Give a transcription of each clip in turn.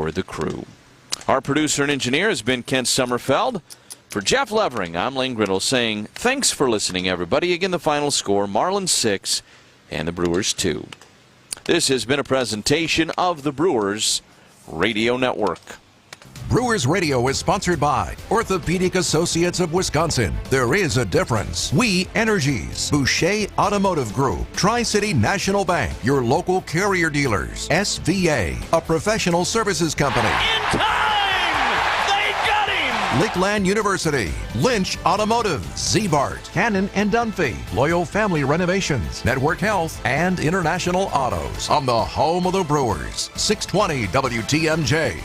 for the Crew. Our producer and engineer has been Kent Sommerfeld. For Jeff Levering, I'm Lane Griddle saying thanks for listening, everybody. Again, the final score, Marlins 6 and the Brewers 2. This has been a presentation of the Brewers Radio Network. Brewers Radio is sponsored by Orthopedic Associates of Wisconsin. There is a difference. We Energies, Boucher Automotive Group, Tri-City National Bank, your local carrier dealers, SVA, a professional services company. In time! They got him! Lakeland University, Lynch Automotive, Zbart, Cannon and Dunphy, Loyal Family Renovations, Network Health, and International Autos on the home of the Brewers, 620 WTMJ.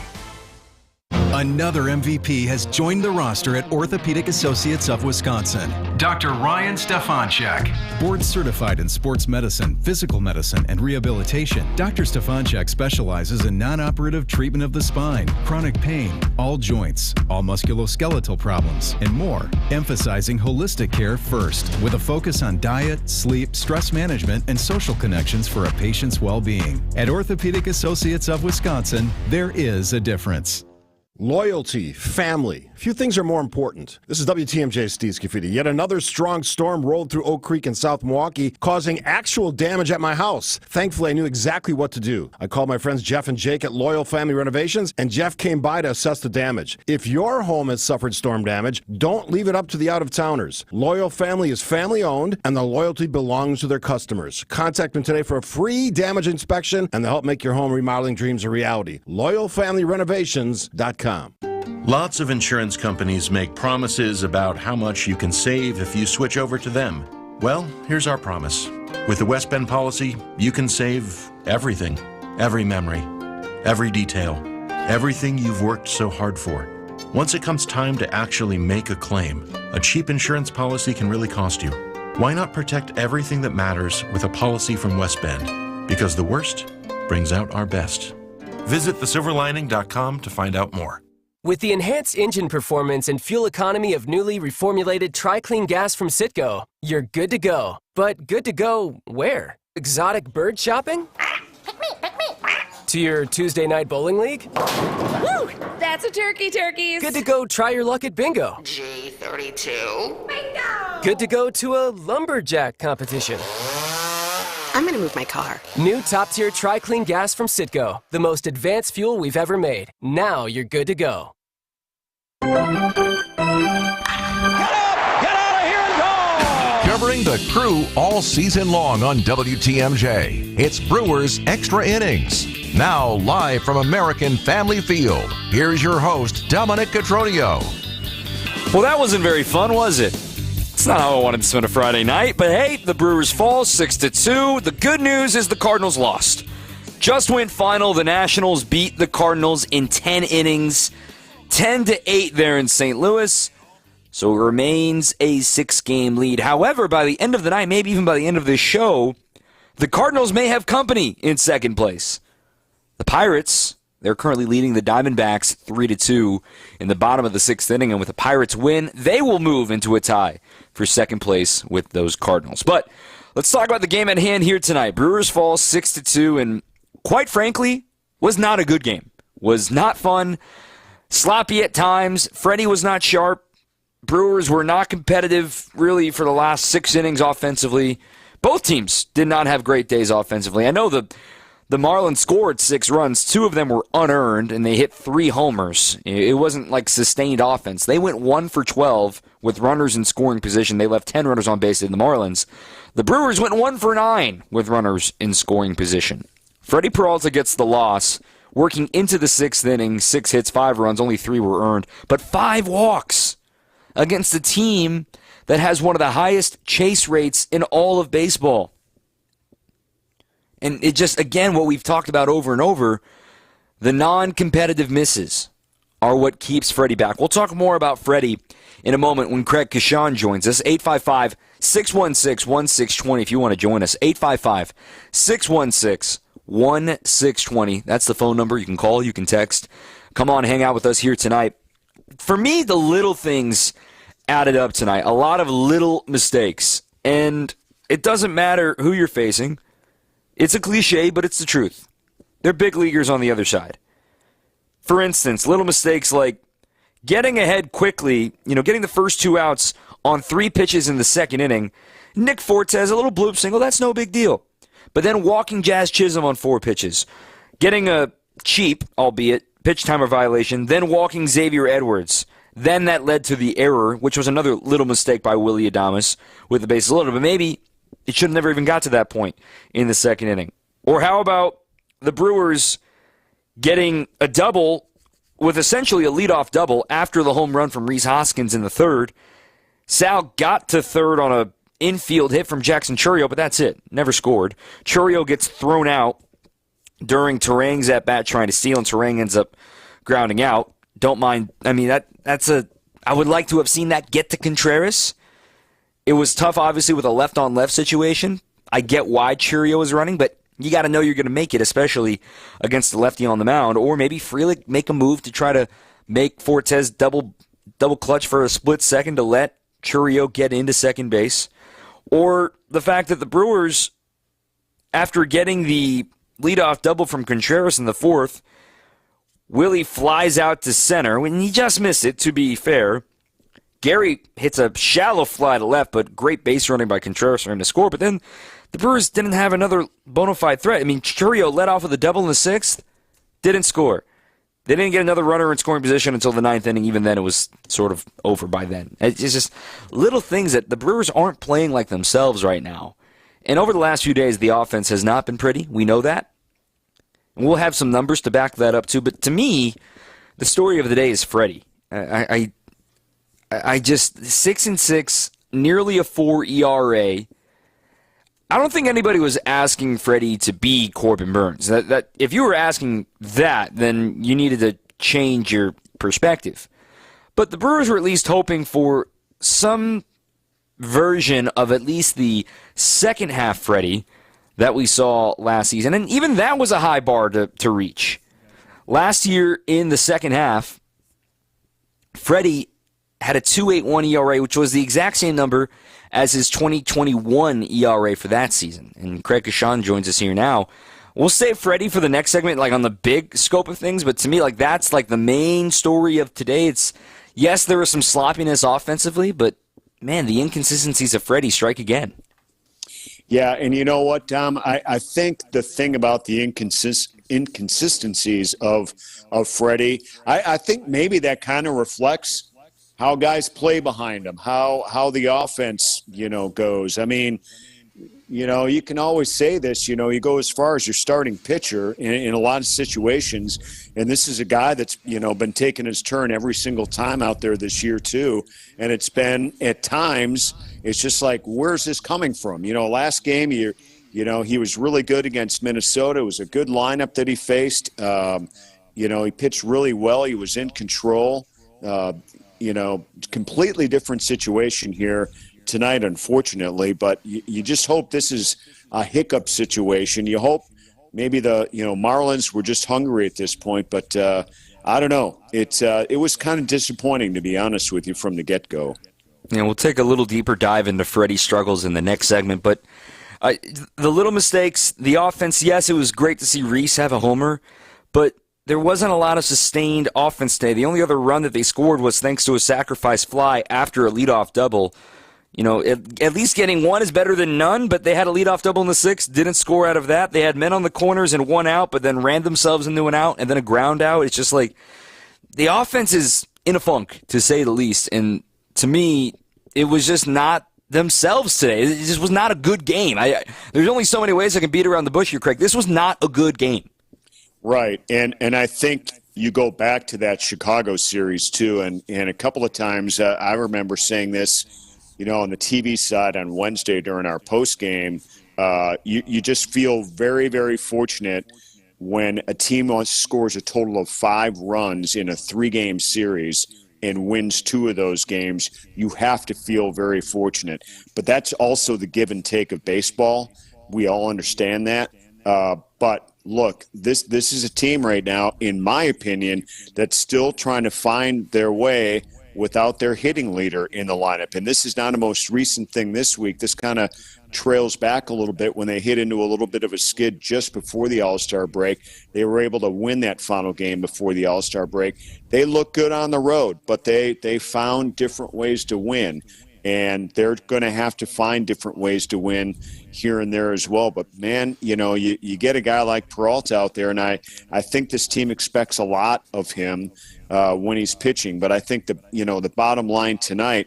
Another MVP has joined the roster at Orthopedic Associates of Wisconsin. Dr. Ryan Stefanchek. Board certified in sports medicine, physical medicine, and rehabilitation, Dr. Stefanchek specializes in non-operative treatment of the spine, chronic pain, all joints, all musculoskeletal problems, and more, emphasizing holistic care first, with a focus on diet, sleep, stress management, and social connections for a patient's well-being. At Orthopedic Associates of Wisconsin, there is a difference. Loyalty, family. Few things are more important. This is WTMJ Steve Scafidi. Yet another strong storm rolled through Oak Creek and South Milwaukee, causing actual damage at my house. Thankfully, I knew exactly what to do. I called my friends Jeff and Jake at Loyal Family Renovations, and Jeff came by to assess the damage. If your home has suffered storm damage, don't leave it up to the out-of-towners. Loyal Family is family-owned, and the loyalty belongs to their customers. Contact them today for a free damage inspection, and they'll help make your home remodeling dreams a reality. LoyalFamilyRenovations.com. Lots of insurance companies make promises about how much you can save if you switch over to them. Well, here's our promise. With the West Bend policy, you can save everything. Every memory, every detail, everything you've worked so hard for. Once it comes time to actually make a claim, a cheap insurance policy can really cost you. Why not protect everything that matters with a policy from West Bend? Because the worst brings out our best. Visit thesilverlining.com to find out more. With the enhanced engine performance and fuel economy of newly reformulated Tri-Clean gas from Citgo, you're good to go. But good to go where? Exotic bird shopping? To your Tuesday night bowling league? Woo! That's a turkeys. Good to go try your luck at bingo. G32. Bingo! Good to go to a lumberjack competition. I'm gonna move my car. New top-tier Tri-Clean gas from Citgo. The most advanced fuel we've ever made. Now you're good to go. Get up! Get out of here and go! Covering the Crew all season long on WTMJ. It's Brewers Extra Innings. Now live from American Family Field. Here's your host, Dominic Cotroneo. Well, that wasn't very fun, was it? It's not how I wanted to spend a Friday night, but hey, the Brewers fall 6-2. The good news is the Cardinals lost. Just went final. The Nationals beat the Cardinals in 10 innings, 10-8 there in St. Louis. So it remains a 6-game lead. However, by the end of the night, maybe even by the end of this show, the Cardinals may have company in second place. The Pirates, they're currently leading the Diamondbacks 3-2 in the bottom of the 6th inning, and with the Pirates win, they will move into a tie for second place with those Cardinals. But let's talk about the game at hand here tonight. Brewers fall 6-2, and quite frankly, was not a good game. Was not fun. Sloppy at times. Freddie was not sharp. Brewers were not competitive, really, for the last 6 innings offensively. Both teams did not have great days offensively. I know the Marlins scored 6 runs. 2 of them were unearned, and they hit 3 homers. It wasn't like sustained offense. They went 1 for 12 with runners in scoring position. They left 10 runners on base in the Marlins. The Brewers went 1 for 9 with runners in scoring position. Freddie Peralta gets the loss, working into the 6th inning, 6 hits, 5 runs, only 3 were earned, but 5 walks against a team that has one of the highest chase rates in all of baseball. And it just, again, what we've talked about over and over, the non-competitive misses are what keeps Freddie back. We'll talk more about Freddie in a moment when Craig Kashan joins us. 855-616-1620 if you want to join us. 855-616-1620. That's the phone number. You can call, you can text. Come on, hang out with us here tonight. For me, the little things added up tonight. A lot of little mistakes. And it doesn't matter who you're facing. It's a cliche, but it's the truth. They're big leaguers on the other side. For instance, little mistakes like getting ahead quickly, getting the first 2 outs on 3 pitches in the second inning. Nick Fortes, a little bloop single, that's no big deal. But then walking Jazz Chisholm on 4 pitches, getting a cheap, albeit, pitch timer violation, then walking Xavier Edwards. Then that led to the error, which was another little mistake by Willie Adames with the bases loaded. But maybe it should have never even got to that point in the second inning. Or how about the Brewers getting a double with essentially a leadoff double after the home run from Rhys Hoskins in the third? Sal got to third on a infield hit from Jackson Chourio, but that's it. Never scored. Chourio gets thrown out during Terang's at-bat trying to steal, and Terang ends up grounding out. Don't mind. I mean, I would like to have seen that get to Contreras. It was tough, obviously, with a left-on-left situation. I get why Chourio is running, but you got to know you're going to make it, especially against the lefty on the mound. Or maybe Frelick make a move to try to make Fortes double clutch for a split second to let Chourio get into second base. Or the fact that the Brewers, after getting the leadoff double from Contreras in the fourth, Willie flies out to center. When he just missed it, to be fair. Gary hits a shallow fly to left, but great base running by Contreras for him to score. But then the Brewers didn't have another bona fide threat. I mean, Chourio led off with a double in the sixth, didn't score. They didn't get another runner in scoring position until the ninth inning. Even then, it was sort of over by then. It's just little things that the Brewers aren't playing like themselves right now. And over the last few days, the offense has not been pretty. We know that. And we'll have some numbers to back that up, too. But to me, the story of the day is Freddie. I just 6-6, nearly a 4 ERA. I don't think anybody was asking Freddie to be Corbin Burns. That if you were asking that, then you needed to change your perspective. But the Brewers were at least hoping for some version of at least the second half Freddie that we saw last season. And even that was a high bar to reach. Last year in the second half, Freddie had a 2.81 ERA, which was the exact same number as his 2021 ERA for that season. And Craig Kashan joins us here now. We'll save Freddie for the next segment, like on the big scope of things, but to me, like that's like the main story of today. It's, yes, there was some sloppiness offensively, but man, the inconsistencies of Freddie strike again. Yeah, and you know what, Tom? I think the thing about the inconsistencies of Freddie, I think maybe that kind of reflects how guys play behind him, how the offense, goes. I mean, you can always say this, you go as far as your starting pitcher in a lot of situations, and this is a guy that's, been taking his turn every single time out there this year too, and it's been, at times, it's just like, where's this coming from? Last game, he was really good against Minnesota. It was a good lineup that he faced. He pitched really well. He was in control. Completely different situation here tonight, unfortunately, but you just hope this is a hiccup situation. You hope maybe the, Marlins were just hungry at this point, but I don't know. It was kind of disappointing, to be honest with you, from the get-go. Yeah, we'll take a little deeper dive into Freddie's struggles in the next segment, but the little mistakes, the offense, yes, it was great to see Rhys have a homer, but there wasn't a lot of sustained offense today. The only other run that they scored was thanks to a sacrifice fly after a leadoff double. At least getting one is better than none, but they had a leadoff double in the sixth, didn't score out of that. They had men on the corners and one out, but then ran themselves into an out and then a ground out. It's just like the offense is in a funk, to say the least. And to me, it was just not themselves today. It just was not a good game. There's only so many ways I can beat around the bush here, Craig. This was not a good game. Right, and I think you go back to that Chicago series too, and a couple of times I remember saying this, on the TV side on Wednesday during our post game. You just feel very, very fortunate when a team scores a total of 5 runs in a 3-game series and wins 2 of those games. You have to feel very fortunate, but that's also the give and take of baseball. We all understand that, but look, this is a team right now, in my opinion, that's still trying to find their way without their hitting leader in the lineup. And this is not a most recent thing this week. This kind of trails back a little bit when they hit into a little bit of a skid just before the All-Star break. They were able to win that final game before the All-Star break. They look good on the road, but they found different ways to win. And they're going to have to find different ways to win here and there as well. But, man, you get a guy like Peralta out there, and I think this team expects a lot of him when he's pitching. But I think the bottom line tonight,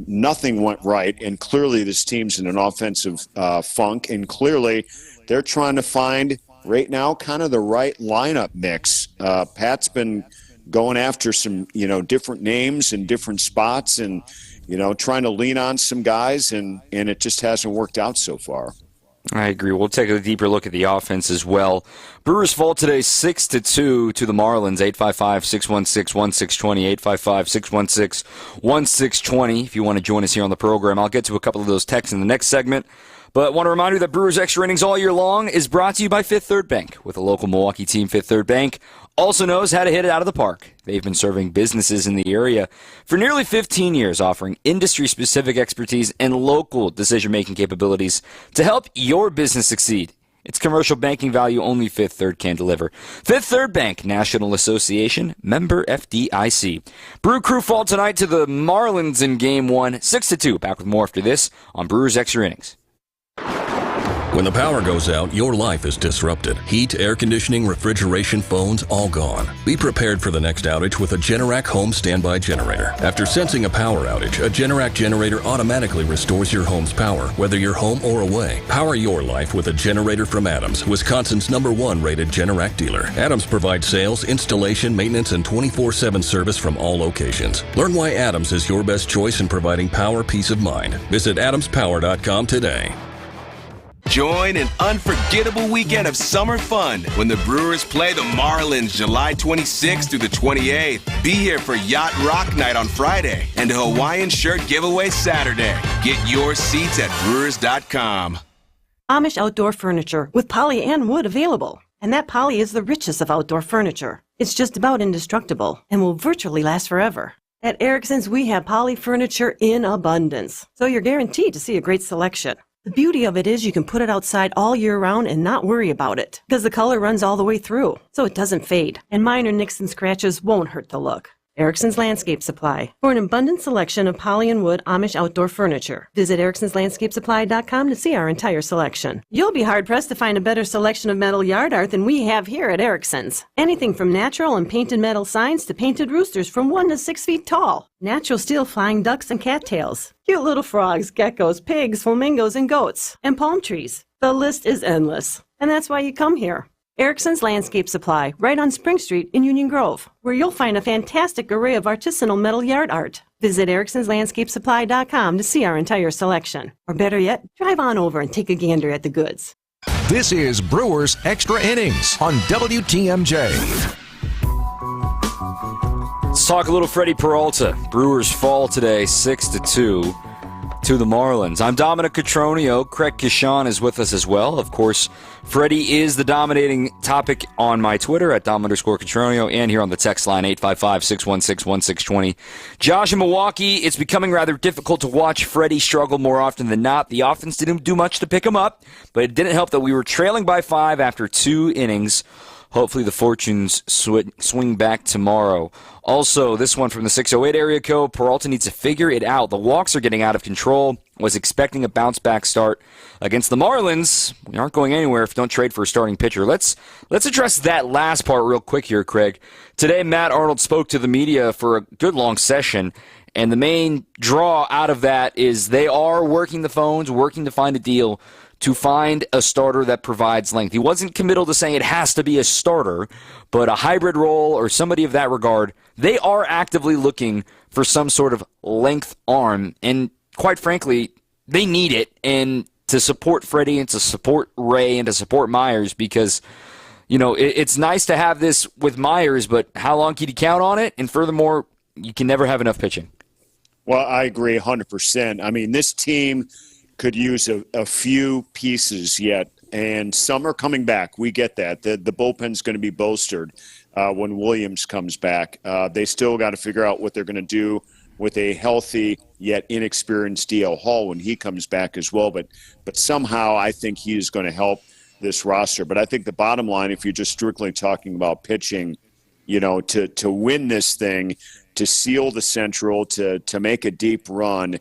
nothing went right, and clearly this team's in an offensive funk, and clearly they're trying to find right now kind of the right lineup mix. Pat's been going after some, different names and different spots and, trying to lean on some guys, and it just hasn't worked out so far. I agree. We'll take a deeper look at the offense as well. Brewers fall today 6-2 to the Marlins, 855-616-1620, 855-616-1620 if you want to join us here on the program. I'll get to a couple of those texts in the next segment. But I want to remind you that Brewers Extra Innings all year long is brought to you by Fifth Third Bank. With a local Milwaukee team, Fifth Third Bank also knows how to hit it out of the park. They've been serving businesses in the area for nearly 15 years, offering industry-specific expertise and local decision-making capabilities to help your business succeed. It's commercial banking value only Fifth Third can deliver. Fifth Third Bank, National Association, member FDIC. Brew Crew fall tonight to the Marlins in Game 1, 6-2. Back with more after this on Brewers Extra Innings. When the power goes out, your life is disrupted. Heat, air conditioning, refrigeration, phones, all gone. Be prepared for the next outage with a Generac home standby generator. After sensing a power outage, a Generac generator automatically restores your home's power, whether you're home or away. Power your life with a generator from Adams, Wisconsin's #1 rated Generac dealer. Adams provides sales, installation, maintenance, and 24/7 service from all locations. Learn why Adams is your best choice in providing power peace of mind. Visit adamspower.com today. Join an unforgettable weekend of summer fun when the Brewers play the Marlins July 26th through the 28th. Be here for Yacht Rock Night on Friday and a Hawaiian shirt giveaway Saturday. Get your seats at brewers.com. Amish outdoor furniture with poly and wood available. And that poly is the richest of outdoor furniture. It's just about indestructible and will virtually last forever. At Erickson's, we have poly furniture in abundance, so you're guaranteed to see a great selection. The beauty of it is you can put it outside all year round and not worry about it, because the color runs all the way through, so it doesn't fade, and minor nicks and scratches won't hurt the look. Erickson's Landscape Supply. For an abundant selection of poly and wood Amish outdoor furniture, visit ericksonslandscapesupply.com to see our entire selection. You'll be hard-pressed to find a better selection of metal yard art than we have here at Erickson's. Anything from natural and painted metal signs to painted roosters from 1 to 6 feet tall. Natural steel flying ducks and cattails. Cute little frogs, geckos, pigs, flamingos, and goats. And palm trees. The list is endless. And that's why you come here. Erickson's Landscape Supply, right on Spring Street in Union Grove, where you'll find a fantastic array of artisanal metal yard art. Visit ericksonslandscapesupply.com to see our entire selection. Or better yet, drive on over and take a gander at the goods. This is Brewers Extra Innings on WTMJ. Let's talk a little Freddie Peralta. Brewers fall today 6-2 to the Marlins. I'm Dominic Cotroneo. Craig Kishan is with us as well. Of course, Freddie is the dominating topic on my Twitter at Dom_Cotroneo and here on the text line 855-616-1620. Josh in Milwaukee, it's becoming rather difficult to watch Freddie struggle more often than not. The offense didn't do much to pick him up, but it didn't help that we were trailing by 5 after 2 innings. Hopefully the fortunes swing back tomorrow. Also, this one from the 608 area code, Peralta needs to figure it out. The walks are getting out of control. Was expecting a bounce-back start against the Marlins. We aren't going anywhere if you don't trade for a starting pitcher. Let's address that last part real quick here, Craig. Today, Matt Arnold spoke to the media for a good long session, and the main draw out of that is they are working the phones, working to find a deal to find a starter that provides length. He wasn't committal to saying it has to be a starter, but a hybrid role or somebody of that regard. They are actively looking for some sort of length arm, and quite frankly, they need it, and to support Freddie and to support Ray and to support Myers, because, you know, it's nice to have this with Myers, but how long can you count on it? And furthermore, you can never have enough pitching. Well, I agree 100%. I mean, this team could use a few pieces yet, and some are coming back. We get that. The bullpen's going to be bolstered. when Williams comes back. They still got to figure out what they're going to do with a healthy yet inexperienced DL Hall when he comes back as well. But somehow I think he is going to help this roster. But I think the bottom line, if you're just strictly talking about pitching, to win this thing, to seal the Central, to make a deep run,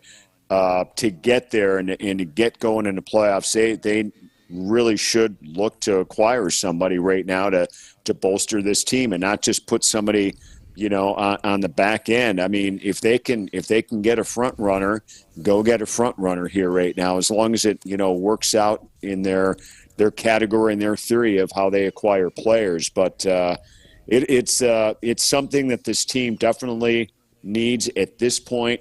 to get there and to get going in the playoffs, they really should look to acquire somebody right now to bolster this team and not just put somebody on the back end. I mean, if they can get a front runner, go get a front runner here right now, as long as it, works out in their category and their theory of how they acquire players. But it's something that this team definitely needs at this point.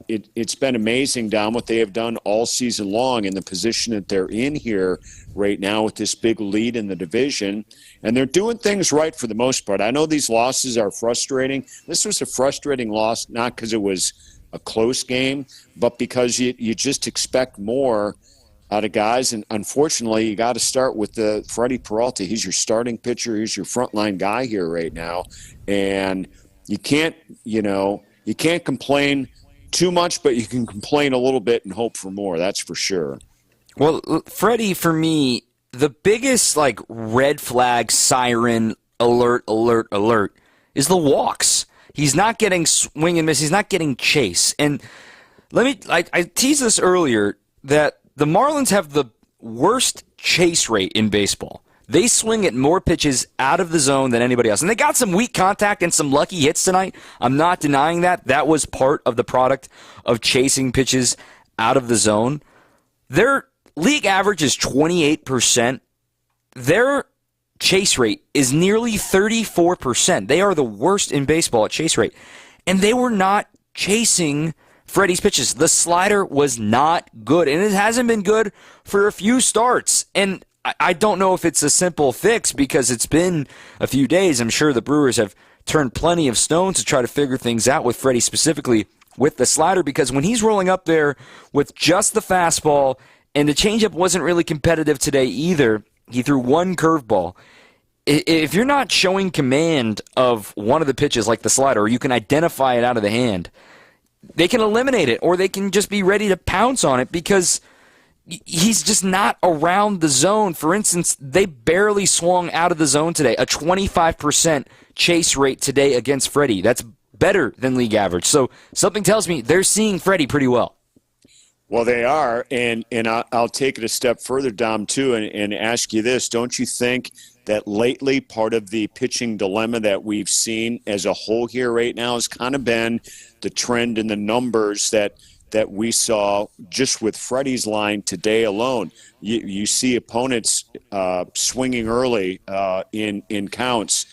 It's been amazing, Dom, what they have done all season long in the position that they're in here right now with this big lead in the division. And they're doing things right for the most part. I know these losses are frustrating. This was a frustrating loss, not because it was a close game, but because you just expect more out of guys. And unfortunately, you got to start with Freddie Peralta. He's your starting pitcher. He's your frontline guy here right now. And you can't complain too much, but you can complain a little bit and hope for more. That's for sure. Well, Freddie, for me, the biggest red flag, siren, alert is the walks. He's not getting swing and miss. He's not getting chase. And I teased this earlier that the Marlins have the worst chase rate in baseball. They swing at more pitches out of the zone than anybody else. And they got some weak contact and some lucky hits tonight. I'm not denying that. That was part of the product of chasing pitches out of the zone. Their league average is 28%. Their chase rate is nearly 34%. They are the worst in baseball at chase rate. And they were not chasing Freddie's pitches. The slider was not good, and it hasn't been good for a few starts. And I don't know if it's a simple fix because it's been a few days. I'm sure the Brewers have turned plenty of stones to try to figure things out with Freddie, specifically with the slider, because when he's rolling up there with just the fastball, and the changeup wasn't really competitive today either, he threw one curveball. If you're not showing command of one of the pitches like the slider, or you can identify it out of the hand, they can eliminate it, or they can just be ready to pounce on it because he's just not around the zone. For instance, they barely swung out of the zone today, a 25% chase rate today against Freddie. That's better than league average. So something tells me they're seeing Freddie pretty well. Well, they are, and I'll take it a step further, Dom, too, and ask you this. Don't you think that lately part of the pitching dilemma that we've seen as a whole here right now has kind of been the trend in the numbers that we saw just with Freddie's line today alone? You see opponents swinging early in counts,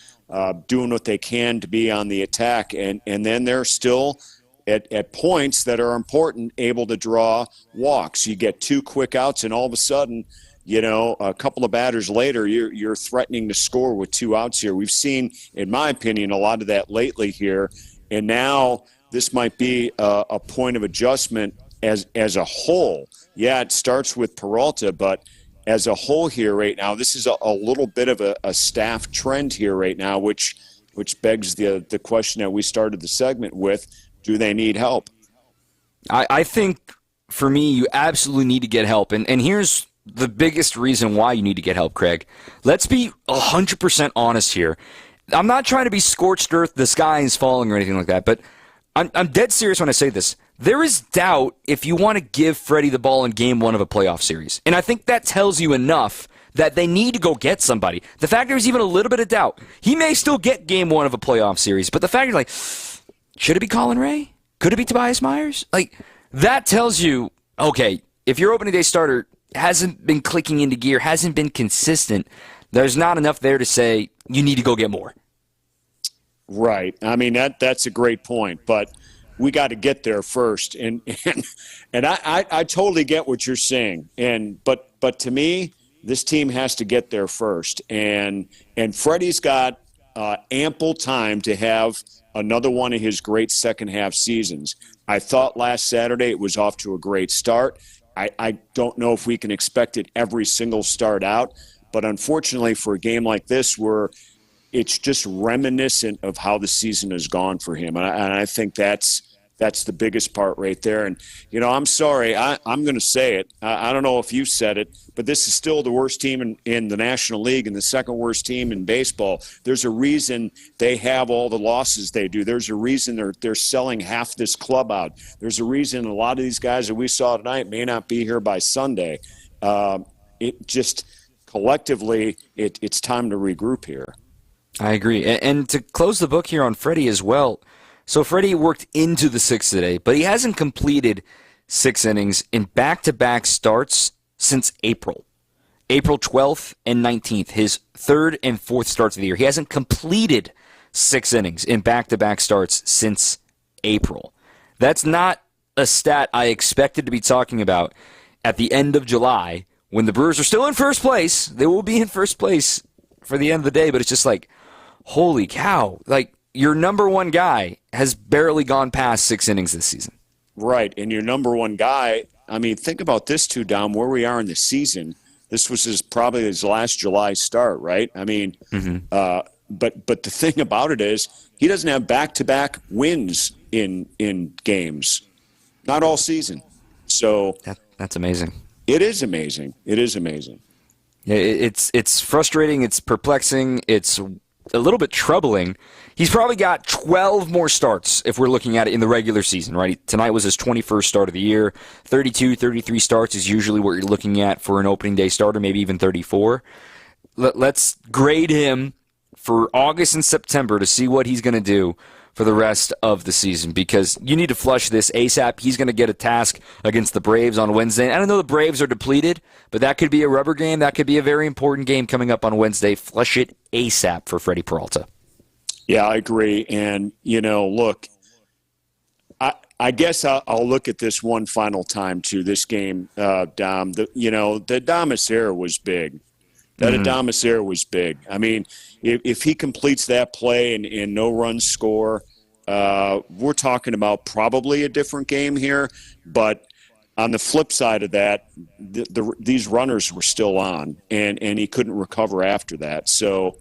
doing what they can to be on the attack, and then they're still at points that are important, able to draw walks. You get two quick outs, and all of a sudden, a couple of batters later, you're threatening to score with two outs here. We've seen, in my opinion, a lot of that lately here, and now this might be a point of adjustment as a whole. Yeah, it starts with Peralta, but as a whole here right now, this is a little bit of a staff trend here right now, which begs the question that we started the segment with. Do they need help? I think, for me, you absolutely need to get help. And here's the biggest reason why you need to get help, Craig. Let's be 100% honest here. I'm not trying to be scorched earth, the sky is falling or anything like that, but I'm dead serious when I say this. There is doubt if you want to give Freddie the ball in Game 1 of a playoff series. And I think that tells you enough that they need to go get somebody. The fact there's even a little bit of doubt. He may still get Game 1 of a playoff series, but the fact you're like, should it be Colin Ray? Could it be Tobias Myers? That tells you, okay, if your opening day starter hasn't been clicking into gear, hasn't been consistent, there's not enough there to say you need to go get more. Right. I mean, that's a great point, but we got to get there first. And I totally get what you're saying. But to me, this team has to get there first. And Freddie's got ample time to have another one of his great second half seasons. I thought last Saturday it was off to a great start. I don't know if we can expect it every single start out, but unfortunately for a game like this where it's just reminiscent of how the season has gone for him. And I think that's the biggest part right there. And, I'm sorry, I'm going to say it. I don't know if you said it, but this is still the worst team in the National League and the second worst team in baseball. There's a reason they have all the losses they do. There's a reason they're selling half this club out. There's a reason a lot of these guys that we saw tonight may not be here by Sunday. It just collectively, it's time to regroup here. I agree. And to close the book here on Freddie as well, so Freddie worked into the sixth today, but he hasn't completed 6 innings in back-to-back starts since April 12th and 19th, his third and fourth starts of the year. He hasn't completed 6 innings in back-to-back starts since April. That's not a stat I expected to be talking about at the end of July when the Brewers are still in first place. They will be in first place for the end of the day, but it's just like, holy cow, like your number one guy has barely gone past 6 innings this season. Right, and your number one guy, I mean, think about this too, Dom, where we are in the season. This was probably his last July start, right? I mean, but the thing about it is he doesn't have back-to-back wins in games, not all season. So that's amazing. It is amazing. It is amazing. Yeah, it's frustrating. It's perplexing. It's a little bit troubling. He's probably got 12 more starts if we're looking at it in the regular season, right? Tonight was his 21st start of the year. 32, 33 starts is usually what you're looking at for an opening day starter, maybe even 34. Let's grade him for August and September to see what he's going to do for the rest of the season, because you need to flush this ASAP. He's going to get a task against the Braves on Wednesday. I don't know the Braves are depleted, but that could be a rubber game. That could be a very important game coming up on Wednesday. Flush it ASAP for Freddie Peralta. Yeah, I agree. And, look, I guess I'll look at this one final time, too, this game, Dom. The Adames error was big. That Adames error was big. I mean, if he completes that play and no runs score, we're talking about probably a different game here. But on the flip side of that, these runners were still on, and he couldn't recover after that. So,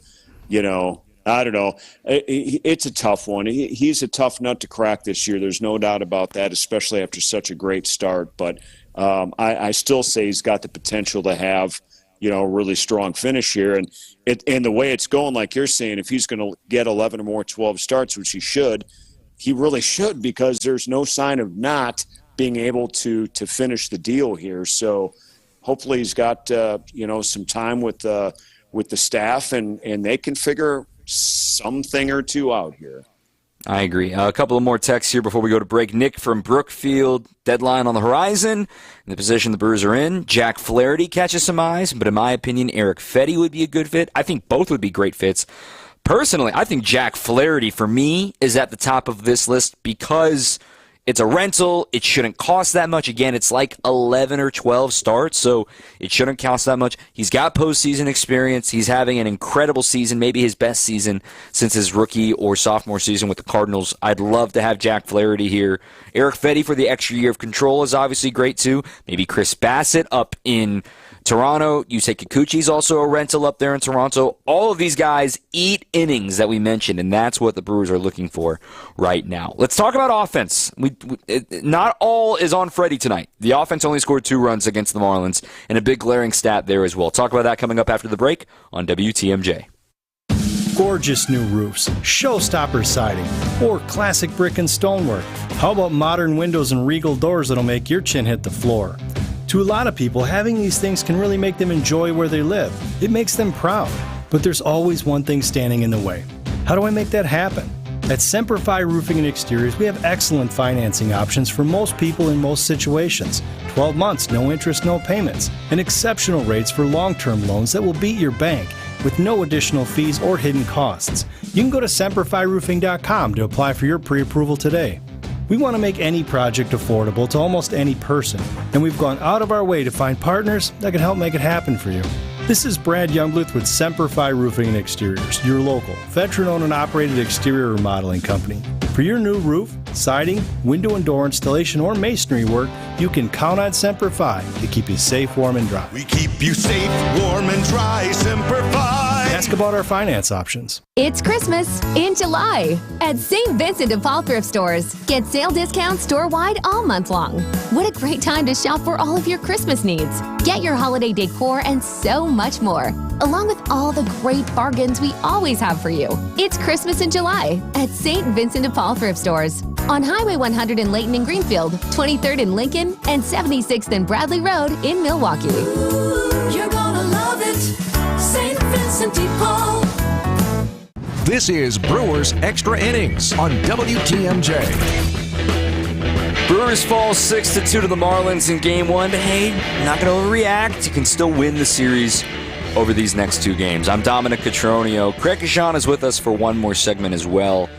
I don't know. It's a tough one. He's a tough nut to crack this year. There's no doubt about that, especially after such a great start. But I still say he's got the potential to have, a really strong finish here. And the way it's going, like you're saying, if he's going to get 11 or more 12 starts, which he really should, because there's no sign of not being able to finish the deal here. So hopefully he's got, some time with the staff and they can figure something or two out here. I agree. A couple of more texts here before we go to break. Nick from Brookfield, deadline on the horizon. In the position the Brewers are in, Jack Flaherty catches some eyes, but in my opinion, Eric Fetty would be a good fit. I think both would be great fits. Personally, I think Jack Flaherty, for me, is at the top of this list because it's a rental. It shouldn't cost that much. Again, it's like 11 or 12 starts, so it shouldn't cost that much. He's got postseason experience. He's having an incredible season, maybe his best season since his rookie or sophomore season with the Cardinals. I'd love to have Jack Flaherty here. Eric Fetty for the extra year of control is obviously great, too. Maybe Chris Bassett up in Toronto. Yusei Kikuchi's also a rental up there in Toronto. All of these guys eat innings that we mentioned, and that's what the Brewers are looking for right now. Let's talk about offense. Not all is on Freddie tonight. The offense only scored 2 runs against the Marlins, and a big glaring stat there as well. Talk about that coming up after the break on WTMJ. Gorgeous new roofs, showstopper siding, or classic brick and stonework. How about modern windows and regal doors that'll make your chin hit the floor? To a lot of people, having these things can really make them enjoy where they live. It makes them proud. But there's always one thing standing in the way. How do I make that happen? At Semperfi Roofing and Exteriors, we have excellent financing options for most people in most situations. 12 months, no interest, no payments, and exceptional rates for long-term loans that will beat your bank with no additional fees or hidden costs. You can go to SemperfiRoofing.com to apply for your pre-approval today. We want to make any project affordable to almost any person, and we've gone out of our way to find partners that can help make it happen for you. This is Brad Youngbluth with Semperfi Roofing and Exteriors, your local, veteran-owned and operated exterior remodeling company. For your new roof, siding, window and door installation, or masonry work, you can count on Semperfi to keep you safe, warm, and dry. We keep you safe, warm, and dry, Semperfi. ask about our finance options. It's Christmas in July at St. Vincent de Paul thrift stores. Get sale discounts store-wide all month long. What a great time to shop for all of your Christmas needs. Get your holiday decor and so much more, along with all the great bargains we always have for you. It's Christmas in July at St. Vincent de Paul thrift stores on Highway 100 in Layton and Greenfield, 23rd in Lincoln, and 76th and Bradley Road in Milwaukee. You're gonna love it, St. Vincent de Paul. This is Brewers Extra Innings on WTMJ. Brewers fall 6-2 to the Marlins in Game 1, but hey, not going to overreact. You can still win the series over these next two games. I'm Dominic Cotroneo. Craig Kashan is with us for one more segment as well.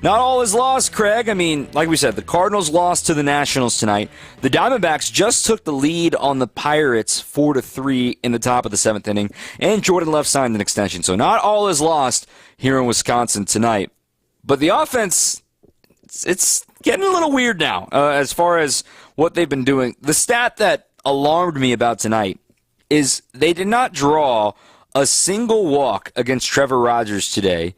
Not all is lost, Craig. I mean, like we said, the Cardinals lost to the Nationals tonight. The Diamondbacks just took the lead on the Pirates 4-3 in the top of the seventh inning, and Jordan Love signed an extension. So not all is lost here in Wisconsin tonight. But the offense, it's getting a little weird now as far as what they've been doing. The stat that alarmed me about tonight is they did not draw a single walk against Trevor Rogers today.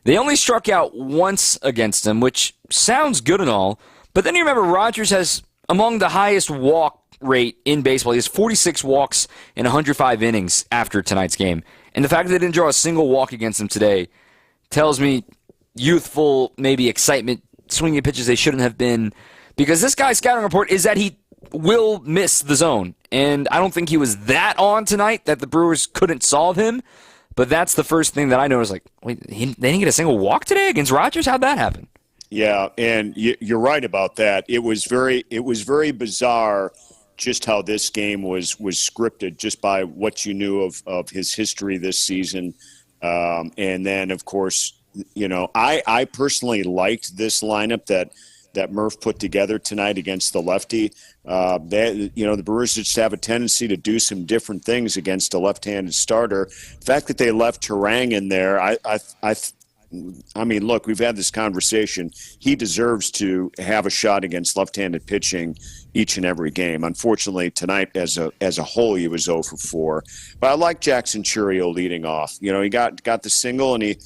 They only struck out once against him, which sounds good and all, but then you remember Rogers has among the highest walk rate in baseball. He has 46 walks in 105 innings after tonight's game. And the fact that they didn't draw a single walk against him today tells me youthful, maybe excitement, swinging pitches they shouldn't have been, because this guy's scouting report is that he will miss the zone. And I don't think he was that on tonight that the Brewers couldn't solve him. But that's the first thing that I noticed. Like, wait, they didn't get a single walk today against Rogers? How'd that happen? Yeah, and you're right about that. It was very bizarre just how this game was scripted, just by what you knew of his history this season. And then, of course, you know, I personally liked this lineup that Murph put together tonight against the lefty. The Brewers just have a tendency to do some different things against a left-handed starter. The fact that they left Terang in there, I mean, look, we've had this conversation. He deserves to have a shot against left-handed pitching each and every game. Unfortunately, tonight as a whole, he was 0 for 4. But I like Jackson Chourio leading off. You know, he got the single, and he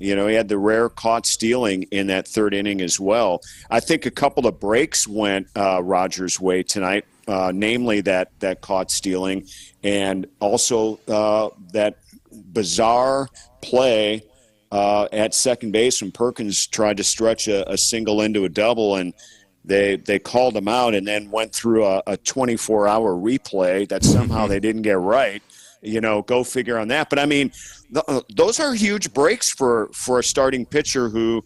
had the rare caught stealing in that third inning as well. I think a couple of breaks went Rogers' way tonight, namely that caught stealing, and also that bizarre play at second base when Perkins tried to stretch a single into a double, and they called him out and then went through a 24-hour replay that somehow they didn't get right. You know, go figure on that. But, I mean, those are huge breaks for a starting pitcher who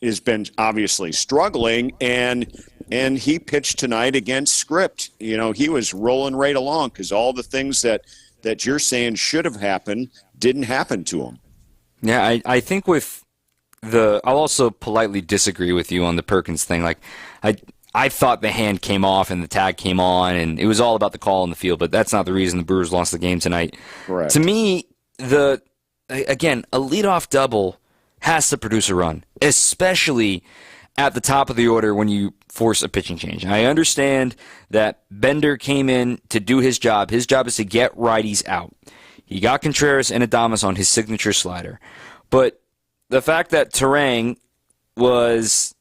has been obviously struggling, and he pitched tonight against script. You know, he was rolling right along because all the things that you're saying should have happened didn't happen to him. Yeah, I think with I'll also politely disagree with you on the Perkins thing. Like, I thought the hand came off and the tag came on, and it was all about the call in the field, but that's not the reason the Brewers lost the game tonight. Correct. To me, again, a leadoff double has to produce a run, especially at the top of the order when you force a pitching change. I understand that Bender came in to do his job. His job is to get righties out. He got Contreras and Adames on his signature slider. But the fact that Terang was,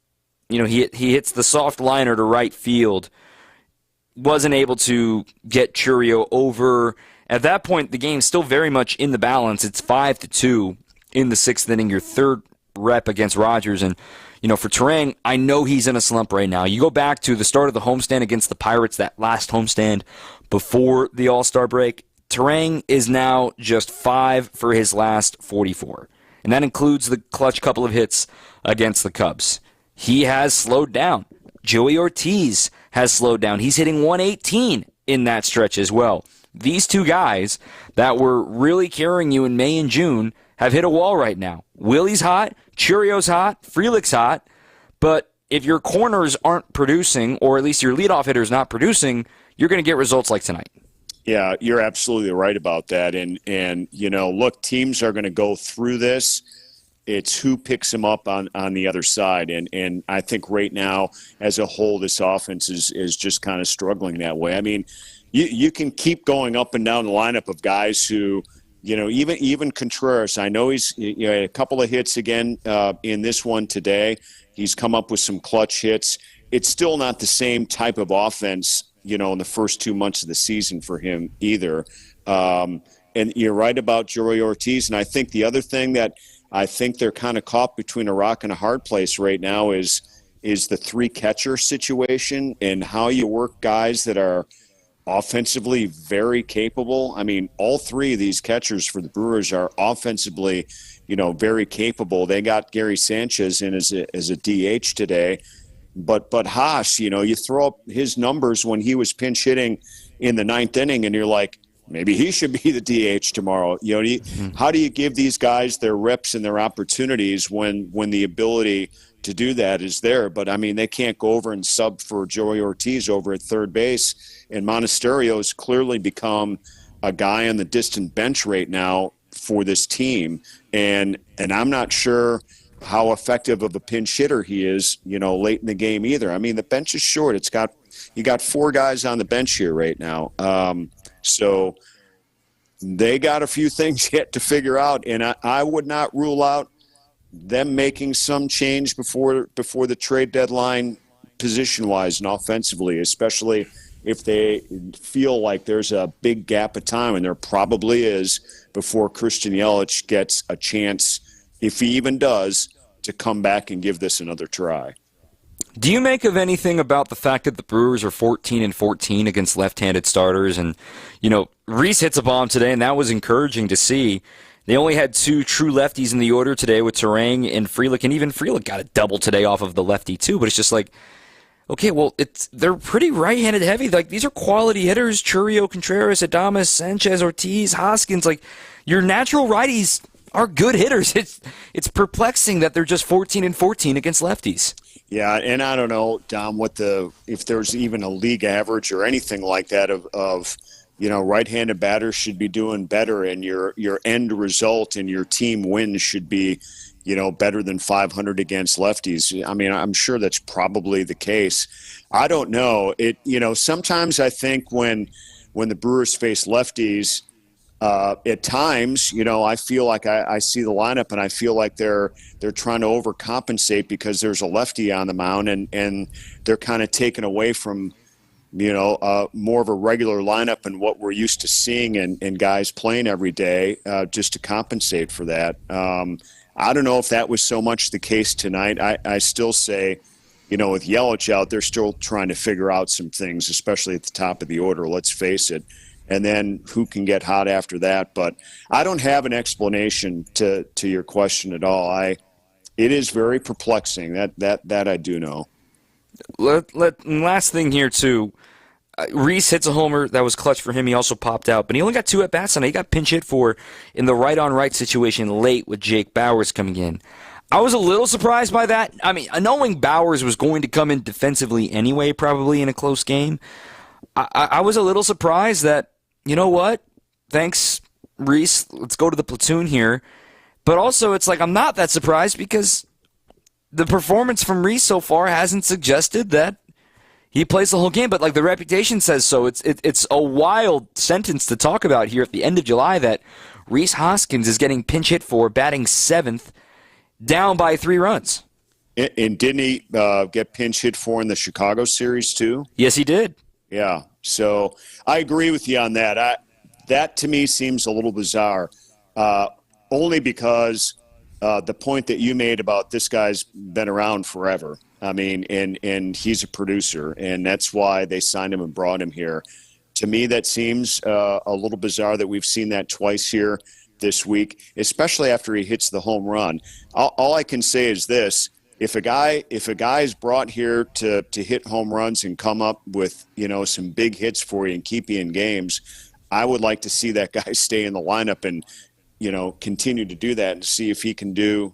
you know, he hits the soft liner to right field, wasn't able to get Chourio over. At that point, the game's still very much in the balance. It's 5-2 in the sixth inning, your third rep against Rogers. And, you know, for Terang, I know he's in a slump right now. You go back to the start of the homestand against the Pirates, that last homestand before the All-Star break. Terang is now just 5 for his last 44. And that includes the clutch couple of hits against the Cubs. He has slowed down. Joey Ortiz has slowed down. He's hitting 118 in that stretch as well. These two guys that were really carrying you in May and June have hit a wall right now. Willie's hot, Chourio's hot, Frelick's hot, but if your corners aren't producing, or at least your leadoff hitter's not producing, you're going to get results like tonight. Yeah, you're absolutely right about that. And you know, look, teams are going to go through this. It's who picks them up on the other side. And I think right now, as a whole, this offense is just kind of struggling that way. I mean, you can keep going up and down the lineup of guys who, even Contreras, I know he's had a couple of hits again in this one today. He's come up with some clutch hits. It's still not the same type of offense, in the first 2 months of the season for him either. And you're right about Joey Ortiz. And I think the other thing that I think they're kind of caught between a rock and a hard place right now is the three catcher situation and how you work guys that are offensively very capable. I mean, all three of these catchers for the Brewers are offensively, very capable. They got Gary Sanchez in as a DH today. But Haas, you throw up his numbers when he was pinch hitting in the ninth inning and you're like, maybe he should be the DH tomorrow. How do you give these guys their reps and their opportunities when the ability to do that is there? But, I mean, they can't go over and sub for Joey Ortiz over at third base. And Monasterio has clearly become a guy on the distant bench right now for this team. And I'm not sure how effective of a pinch hitter he is, late in the game either. I mean, the bench is short. You got four guys on the bench here right now. So they got a few things yet to figure out, and I would not rule out them making some change before the trade deadline position-wise and offensively, especially if they feel like there's a big gap of time, and there probably is, before Christian Yelich gets a chance, if he even does, to come back and give this another try. Do you make of anything about the fact that the Brewers are 14-14 against left-handed starters? And, Rhys hits a bomb today, and that was encouraging to see. They only had two true lefties in the order today with Terang and Frelick, and even Frelick got a double today off of the lefty too. But it's just like, okay, well, they're pretty right-handed heavy. Like, these are quality hitters: Churriel, Contreras, Adames, Sanchez, Ortiz, Hoskins. Like, your natural righties are good hitters. It's perplexing that they're just 14-14 against lefties. Yeah, and I don't know, Dom, if there's even a league average or anything like that of right-handed batters should be doing better, and your end result and your team wins should be, better than 500 against lefties. I mean, I'm sure that's probably the case. I don't know. Sometimes I think when the Brewers face lefties, at times, I feel like I see the lineup and I feel like they're trying to overcompensate because there's a lefty on the mound and they're kind of taken away from, more of a regular lineup and what we're used to seeing and guys playing every day just to compensate for that. I don't know if that was so much the case tonight. I still say, with Yelich out, they're still trying to figure out some things, especially at the top of the order, let's face it. And then who can get hot after that? But I don't have an explanation to your question at all. It is very perplexing. That I do know. Last thing here too. Rhys hits a homer that was clutch for him. He also popped out, but he only got 2 at bats tonight. He got pinch hit for in the right-on-right situation late with Jake Bauers coming in. I was a little surprised by that. I mean, knowing Bauers was going to come in defensively anyway, probably in a close game, I was a little surprised that, you know what? Thanks, Rhys. Let's go to the platoon here. But also, it's like I'm not that surprised because the performance from Rhys so far hasn't suggested that he plays the whole game. But like the reputation says so. It's a wild sentence to talk about here at the end of July that Rhys Hoskins is getting pinch hit for, batting 7th, down by 3 runs. And didn't he get pinch hit for in the Chicago series too? Yes, he did. Yeah, so I agree with you on that. That to me seems a little bizarre, only because the point that you made about this guy's been around forever. I mean, and he's a producer, and that's why they signed him and brought him here. To me, that seems a little bizarre that we've seen that twice here this week, especially after he hits the home run. All I can say is this. If a guy is brought here to hit home runs and come up with, some big hits for you and keep you in games, I would like to see that guy stay in the lineup and, continue to do that and see if he can do,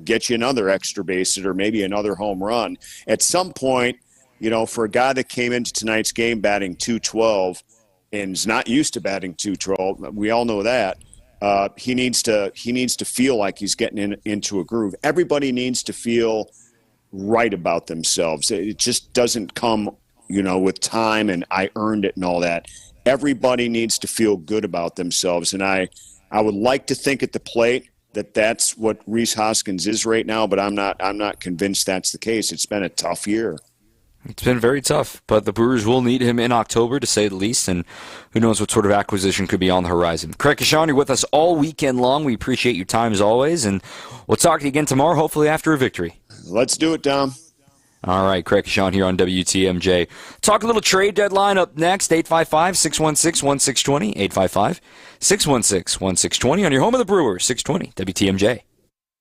get you another extra base hit or maybe another home run. At some point, for a guy that came into tonight's game batting .212 and is not used to batting .212, we all know that. He needs to feel like he's getting into a groove. Everybody needs to feel right about themselves. It just doesn't come, with time and I earned it and all that. Everybody needs to feel good about themselves. And I I would like to think at the plate that that's what Rhys Hoskins is right now, but I'm not convinced that's the case. It's been a tough year. It's been very tough, but the Brewers will need him in October, to say the least, and who knows what sort of acquisition could be on the horizon. Craig Kashan, you're with us all weekend long. We appreciate your time as always, and we'll talk to you again tomorrow, hopefully after a victory. Let's do it, Dom. All right, Craig Kashan here on WTMJ. Talk a little trade deadline up next, 855-616-1620, 855-616-1620 on your home of the Brewers, 620 WTMJ.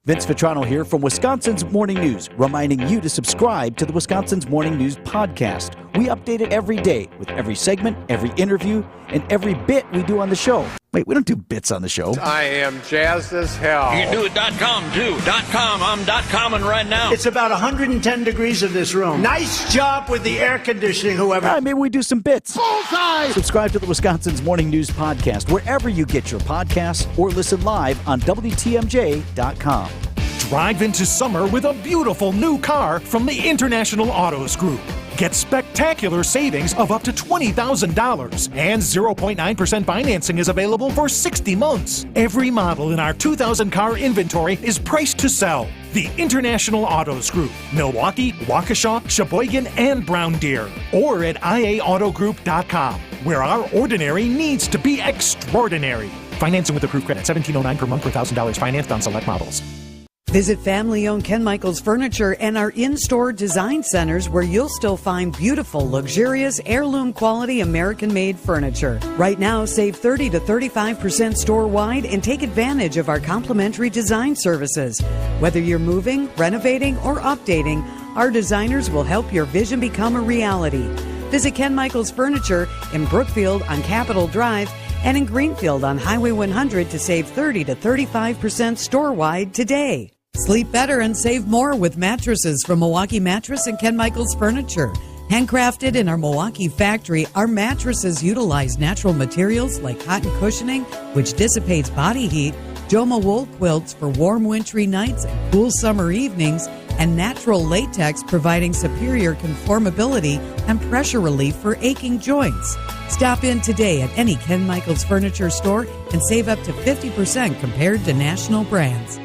Vince Vitrano here from Wisconsin's Morning News, reminding you to subscribe to the Wisconsin's Morning News podcast. We update it every day with every segment, every interview, and every bit we do on the show. Wait, we don't do bits on the show. I am jazzed as hell. You can do it .com too. .com. I'm .comming right now. It's about 110 degrees in this room. Nice job with the air conditioning, whoever. All right, maybe we do some bits. Bullseye! Subscribe to the Wisconsin's Morning News podcast wherever you get your podcasts or listen live on WTMJ.com. Drive into summer with a beautiful new car from the International Autos Group. Get spectacular savings of up to $20,000, and 0.9% financing is available for 60 months. Every model in our 2,000 car inventory is priced to sell. The International Autos Group, Milwaukee, Waukesha, Sheboygan, and Brown Deer. Or at IAAutogroup.com, where our ordinary needs to be extraordinary. Financing with approved credit, $1,709 per month per $1,000 financed on select models. Visit family-owned Ken Michaels Furniture and our in-store design centers, where you'll still find beautiful, luxurious, heirloom-quality American-made furniture. Right now, save 30 to 35% store-wide and take advantage of our complimentary design services. Whether you're moving, renovating, or updating, our designers will help your vision become a reality. Visit Ken Michaels Furniture in Brookfield on Capitol Drive and in Greenfield on Highway 100 to save 30 to 35% store-wide today. Sleep better and save more with mattresses from Milwaukee Mattress and Ken Michaels Furniture. Handcrafted in our Milwaukee factory, our mattresses utilize natural materials like cotton cushioning, which dissipates body heat, Joma wool quilts for warm wintry nights and cool summer evenings, and natural latex providing superior conformability and pressure relief for aching joints. Stop in today at any Ken Michaels Furniture store and save up to 50% compared to national brands.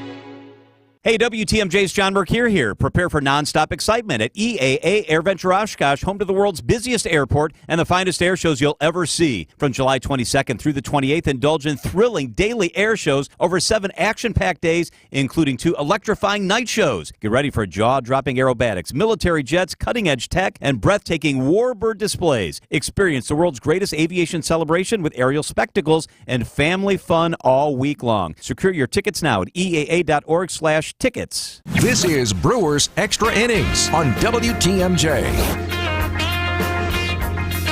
Hey, WTMJ's John Mercure here. Prepare for nonstop excitement at EAA AirVenture Oshkosh, home to the world's busiest airport and the finest air shows you'll ever see. From July 22nd through the 28th, indulge in thrilling daily air shows over 7 action-packed days, including 2 electrifying night shows. Get ready for jaw-dropping aerobatics, military jets, cutting-edge tech, and breathtaking warbird displays. Experience the world's greatest aviation celebration with aerial spectacles and family fun all week long. Secure your tickets now at eaa.org/tickets. This is Brewers Extra Innings on WTMJ.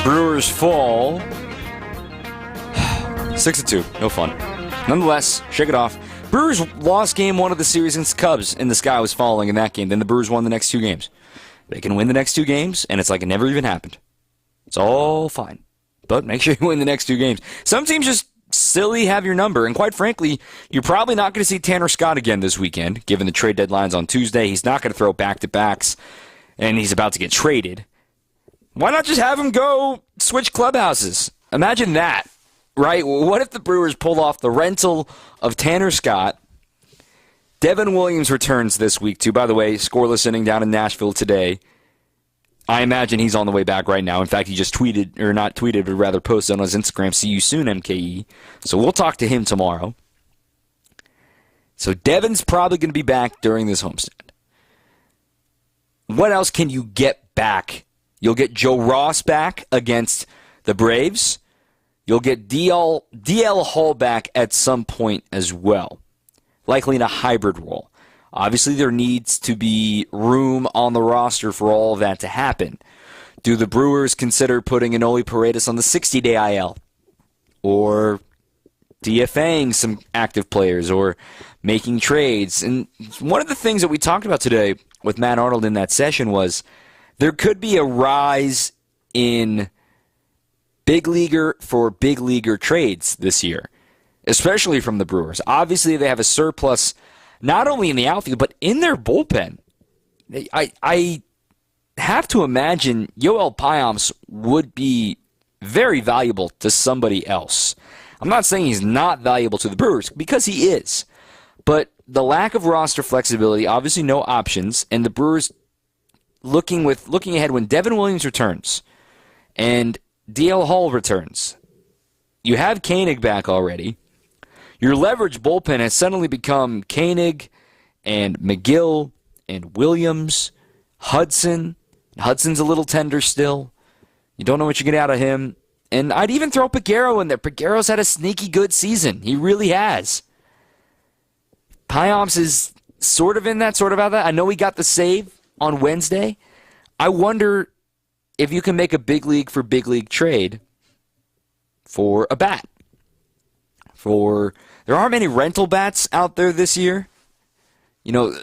Brewers fall 6-2. No fun. Nonetheless, shake it off. Brewers lost game 1 of the series against the Cubs, and the sky was falling in that game. Then the Brewers won the next 2 games. They can win the next 2 games, and it's like it never even happened. It's all fine. But make sure you win the next 2 games. Some teams just silly have your number, and quite frankly, you're probably not going to see Tanner Scott again this weekend, given the trade deadline's on Tuesday. He's not going to throw back-to-backs, and he's about to get traded. Why not just have him go switch clubhouses? Imagine that, right? What if the Brewers pull off the rental of Tanner Scott? Devin Williams returns this week, too. By the way, scoreless inning down in Nashville today. I imagine he's on the way back right now. In fact, he just tweeted, or not tweeted, but rather posted on his Instagram, "See you soon, MKE." So we'll talk to him tomorrow. So Devin's probably going to be back during this homestand. What else can you get back? You'll get Joe Ross back against the Braves. You'll get DL Hall back at some point as well, likely in a hybrid role. Obviously, there needs to be room on the roster for all of that to happen. Do the Brewers consider putting Enoli Paredes on the 60-day IL? Or DFAing some active players? Or making trades? And one of the things that we talked about today with Matt Arnold in that session was there could be a rise in big leaguer for big leaguer trades this year, especially from the Brewers. Obviously, they have a surplus not only in the outfield, but in their bullpen. I have to imagine Yoel Payamps would be very valuable to somebody else. I'm not saying he's not valuable to the Brewers, because he is. But the lack of roster flexibility, obviously no options, and the Brewers looking ahead when Devin Williams returns and DL Hall returns. You have Koenig back already. Your leverage bullpen has suddenly become Koenig and McGill and Williams, Hudson. Hudson's a little tender still. You don't know what you get out of him. And I'd even throw Peguero in there. Peguero's had a sneaky good season. He really has. Payamps is sort of in that, sort of out of that. I know he got the save on Wednesday. I wonder if you can make a big league for big league trade for a bat. There aren't many rental bats out there this year. You know,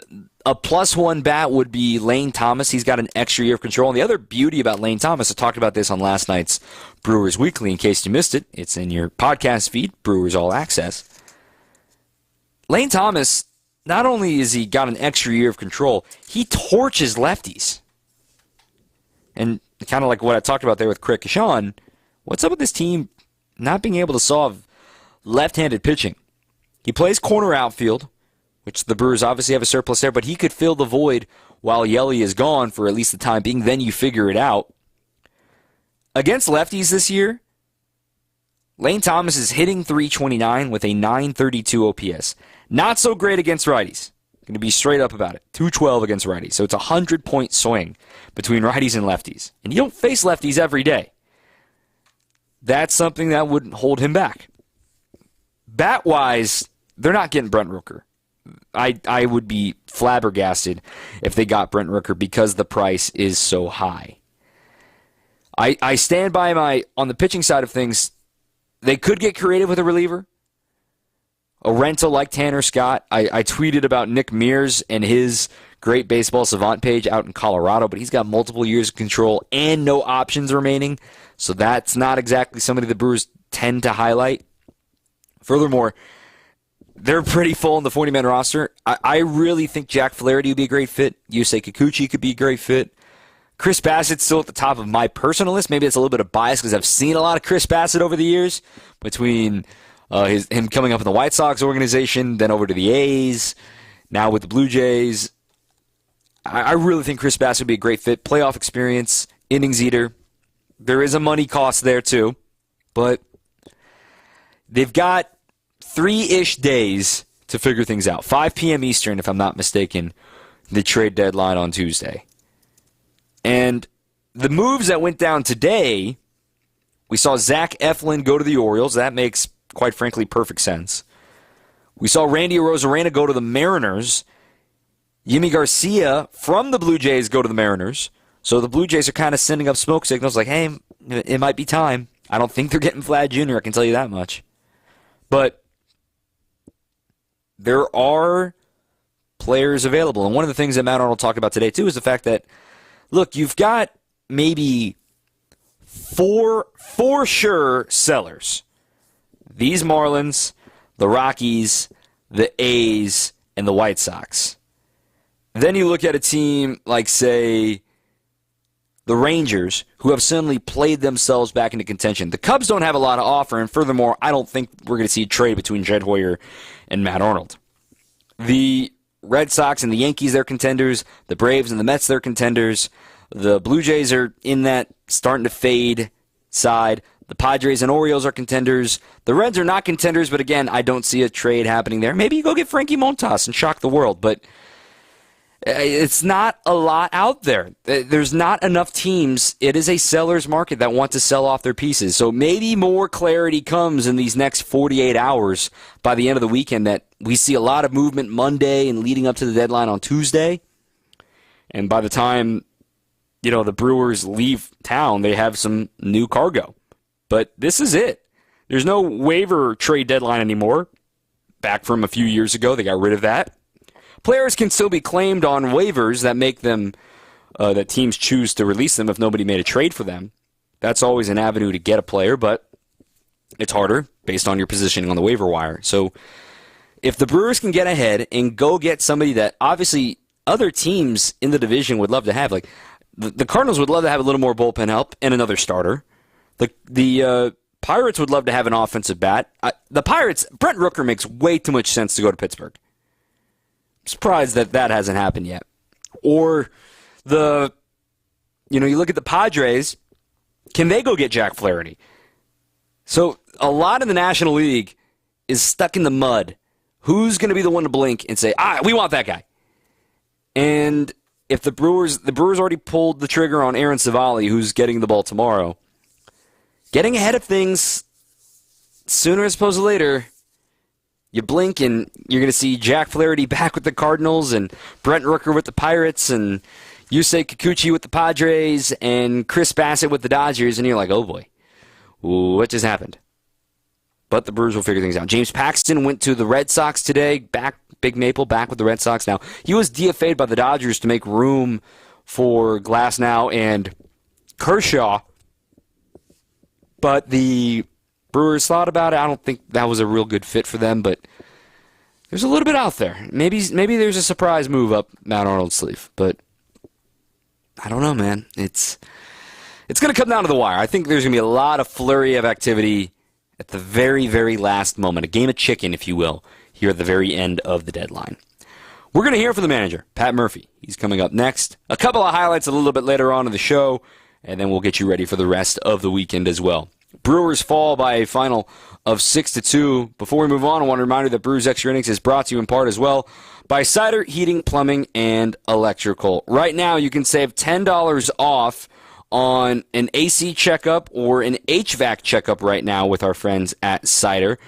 a +1 bat would be Lane Thomas. He's got an extra year of control. And the other beauty about Lane Thomas, I talked about this on last night's Brewers Weekly. In case you missed it, it's in your podcast feed, Brewers All Access. Lane Thomas, not only has he got an extra year of control, he torches lefties. And kind of like what I talked about there with Craig Kashan, what's up with this team not being able to solve left-handed pitching? He plays corner outfield, which the Brewers obviously have a surplus there, but he could fill the void while Yelly is gone for at least the time being. Then you figure it out. Against lefties this year, Lane Thomas is hitting .329 with a .932 OPS. Not so great against righties. Going to be straight up about it. .212 against righties. So it's a 100-point swing between righties and lefties. And you don't face lefties every day. That's something that would hold him back. Bat-wise, they're not getting Brent Rooker. I would be flabbergasted if they got Brent Rooker because the price is so high. I stand by on the pitching side of things, they could get creative with a reliever. A rental like Tanner Scott. I tweeted about Nick Mears and his great baseball savant page out in Colorado, but he's got multiple years of control and no options remaining, so that's not exactly somebody the Brewers tend to highlight. Furthermore, they're pretty full in the 40-man roster. I really think Jack Flaherty would be a great fit. Yusei Kikuchi could be a great fit. Chris Bassett's still at the top of my personal list. Maybe it's a little bit of bias because I've seen a lot of Chris Bassett over the years between him coming up in the White Sox organization, then over to the A's, now with the Blue Jays. I really think Chris Bassett would be a great fit. Playoff experience, innings eater. There is a money cost there too, but they've got 3-ish days to figure things out. 5 p.m. Eastern, if I'm not mistaken, the trade deadline on Tuesday. And the moves that went down today, we saw Zach Eflin go to the Orioles. That makes, quite frankly, perfect sense. We saw Randy Arozarena go to the Mariners. Yimi Garcia from the Blue Jays go to the Mariners. So the Blue Jays are kind of sending up smoke signals like, hey, it might be time. I don't think they're getting Vlad Jr., I can tell you that much. But there are players available. And one of the things that Matt Arnold talked about today, too, is the fact that, look, you've got maybe four for sure sellers. These Marlins, the Rockies, the A's, and the White Sox. Then you look at a team like, say, the Rangers, who have suddenly played themselves back into contention. The Cubs don't have a lot to offer, and furthermore, I don't think we're going to see a trade between Jed Hoyer and Matt Arnold. The Red Sox and the Yankees, they're contenders. The Braves and the Mets, they're contenders. The Blue Jays are in that starting to fade side. The Padres and Orioles are contenders. The Reds are not contenders, but again, I don't see a trade happening there. Maybe you go get Frankie Montas and shock the world, but it's not a lot out there. There's not enough teams. It is a seller's market that want to sell off their pieces. So maybe more clarity comes in these next 48 hours by the end of the weekend, that we see a lot of movement Monday and leading up to the deadline on Tuesday. And by the time, the Brewers leave town, they have some new cargo. But this is it. There's no waiver trade deadline anymore. Back from a few years ago, they got rid of that. Players can still be claimed on waivers that make them, that teams choose to release them if nobody made a trade for them. That's always an avenue to get a player, but it's harder based on your positioning on the waiver wire. So if the Brewers can get ahead and go get somebody that obviously other teams in the division would love to have, like the Cardinals would love to have a little more bullpen help and another starter. The Pirates would love to have an offensive bat. The Pirates, Brent Rooker makes way too much sense to go to Pittsburgh. I'm surprised that hasn't happened yet. Or you look at the Padres, can they go get Jack Flaherty? So a lot of the National League is stuck in the mud. Who's going to be the one to blink and say, we want that guy? And if the Brewers already pulled the trigger on Aaron Savali, who's getting the ball tomorrow, getting ahead of things sooner as opposed to later, you blink and you're going to see Jack Flaherty back with the Cardinals and Brent Rooker with the Pirates and Yusei Kikuchi with the Padres and Chris Bassett with the Dodgers, and you're like, oh boy, what just happened? But the Brewers will figure things out. James Paxton went to the Red Sox today, Big Maple back with the Red Sox now. He was DFA'd by the Dodgers to make room for Glasnow and Kershaw, but the Brewers thought about it. I don't think that was a real good fit for them, but there's a little bit out there. Maybe there's a surprise move up Matt Arnold's sleeve, but I don't know, man. It's going to come down to the wire. I think there's going to be a lot of flurry of activity at the very, very last moment, a game of chicken, if you will, here at the very end of the deadline. We're going to hear from the manager, Pat Murphy. He's coming up next. A couple of highlights a little bit later on in the show, and then we'll get you ready for the rest of the weekend as well. Brewers fall by a final of 6-2. Before we move on, I want to remind you that Brewers Extra Innings is brought to you in part as well by Cider Heating, Plumbing, and Electrical. Right now, you can save $10 off on an AC checkup or an HVAC checkup right now with our friends at Cider.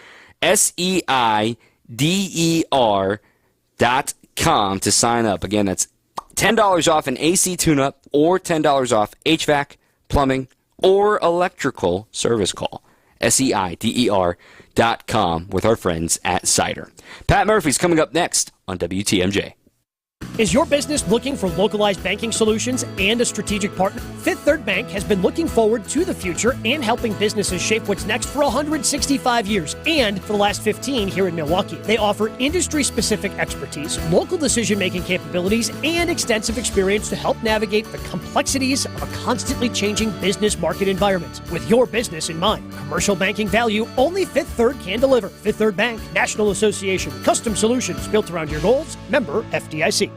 SEIDER.com to sign up. Again, that's $10 off an AC tune-up or $10 off HVAC, plumbing, or electrical service call. SEIDER.com with our friends at Cider. Pat Murphy's coming up next on WTMJ. Is your business looking for localized banking solutions and a strategic partner? Fifth Third Bank has been looking forward to the future and helping businesses shape what's next for 165 years, and for the last 15 here in Milwaukee. They offer industry-specific expertise, local decision-making capabilities, and extensive experience to help navigate the complexities of a constantly changing business market environment. With your business in mind, commercial banking value only Fifth Third can deliver. Fifth Third Bank, National Association, custom solutions built around your goals, member FDIC.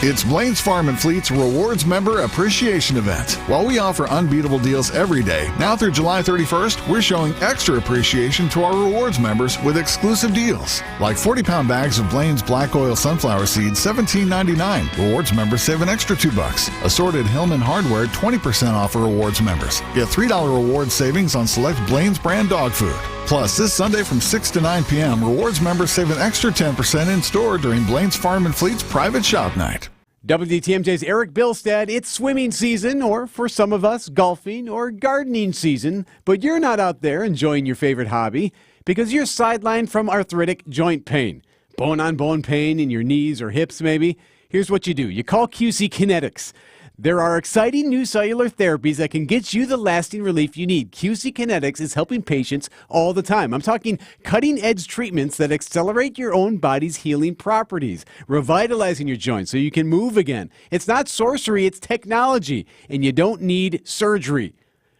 It's Blaine's Farm and Fleet's Rewards Member Appreciation Event. While we offer unbeatable deals every day, now through July 31st, we're showing extra appreciation to our rewards members with exclusive deals. Like 40-pound bags of Blaine's Black Oil Sunflower Seeds, $17.99. Rewards members save an extra $2. Assorted Hillman Hardware, 20% off for rewards members. Get $3 reward savings on select Blaine's brand dog food. Plus, this Sunday from 6 to 9 p.m., rewards members save an extra 10% in store during Blaine's Farm and Fleet's private shop night. WTMJ's Eric Bilstead. It's swimming season, or for some of us, golfing or gardening season, but you're not out there enjoying your favorite hobby because you're sidelined from arthritic joint pain. Bone-on-bone pain in your knees or hips, maybe? Here's what you do. You call QC Kinetics. There are exciting new cellular therapies that can get you the lasting relief you need. QC Kinetics is helping patients all the time. I'm talking cutting-edge treatments that accelerate your own body's healing properties, revitalizing your joints so you can move again. It's not sorcery, it's technology, and you don't need surgery.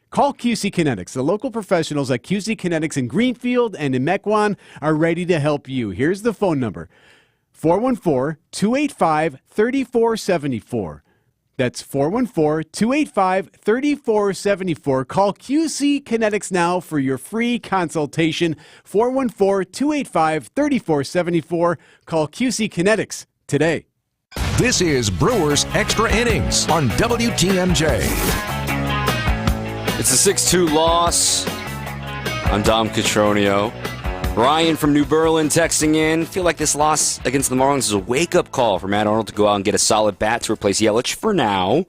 Call QC Kinetics. The local professionals at QC Kinetics in Greenfield and in Mequon are ready to help you. Here's the phone number, 414-285-3474. That's 414-285-3474. Call QC Kinetics now for your free consultation. 414-285-3474. Call QC Kinetics today. This is Brewers Extra Innings on WTMJ. It's a 6-2 loss. I'm Dom Cotroneo. Ryan from New Berlin texting in. Feel like this loss against the Marlins is a wake-up call for Matt Arnold to go out and get a solid bat to replace Yelich for now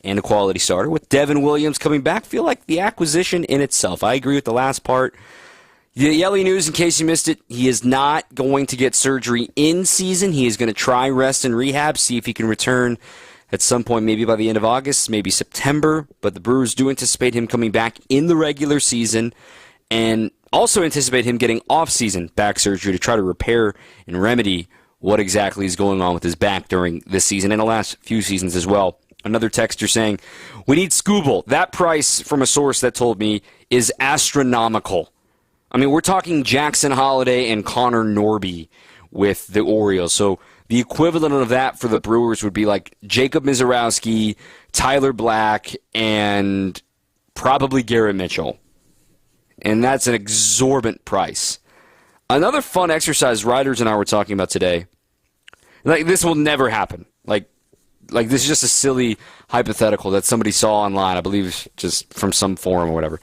and a quality starter. With Devin Williams coming back, feel like the acquisition in itself. I agree with the last part. The Yelly news, in case you missed it, he is not going to get surgery in season. He is going to try rest and rehab, see if he can return at some point, maybe by the end of August, maybe September. But the Brewers do anticipate him coming back in the regular season and also anticipate him getting off-season back surgery to try to repair and remedy what exactly is going on with his back during this season and the last few seasons as well. Another texter saying, we need Skubal. That price, from a source that told me, is astronomical. I mean, we're talking Jackson Holliday and Connor Norby with the Orioles. So the equivalent of that for the Brewers would be like Jacob Mizorowski, Tyler Black, and probably Garrett Mitchell. And that's an exorbitant price. Another fun exercise Riders and I were talking about today. Like, this will never happen. Like this is just a silly hypothetical that somebody saw online, I believe just from some forum or whatever.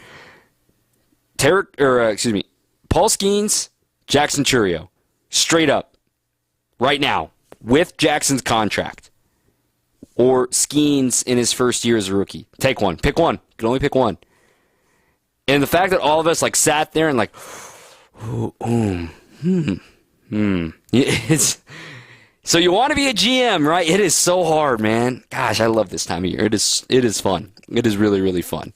Paul Skeens, Jackson Chourio. Straight up. Right now. With Jackson's contract. Or Skeens in his first year as a rookie. Take one. Pick one. You can only pick one. And the fact that all of us sat there and it's so you want to be a GM, right? It is so hard, man. Gosh, I love this time of year. It is fun. It is really, really fun.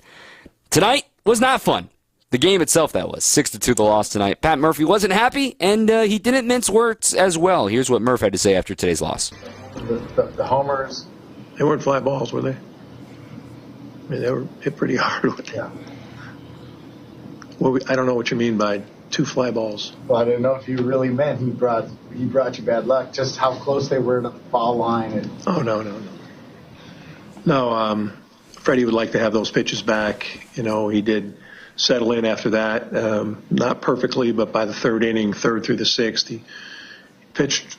Tonight was not fun. The game itself, that was 6-2 the loss tonight. Pat Murphy wasn't happy, and he didn't mince words as well. Here's what Murph had to say after today's loss. The homers, they weren't fly balls, were they? I mean, they were hit pretty hard. Yeah. Well, I don't know what you mean by 2 fly balls. Well, I didn't know if you really meant he brought you bad luck. Just how close they were to the foul line. Oh, no. Freddie would like to have those pitches back. He did settle in after that. Not perfectly, but by the third inning, third through the sixth, he pitched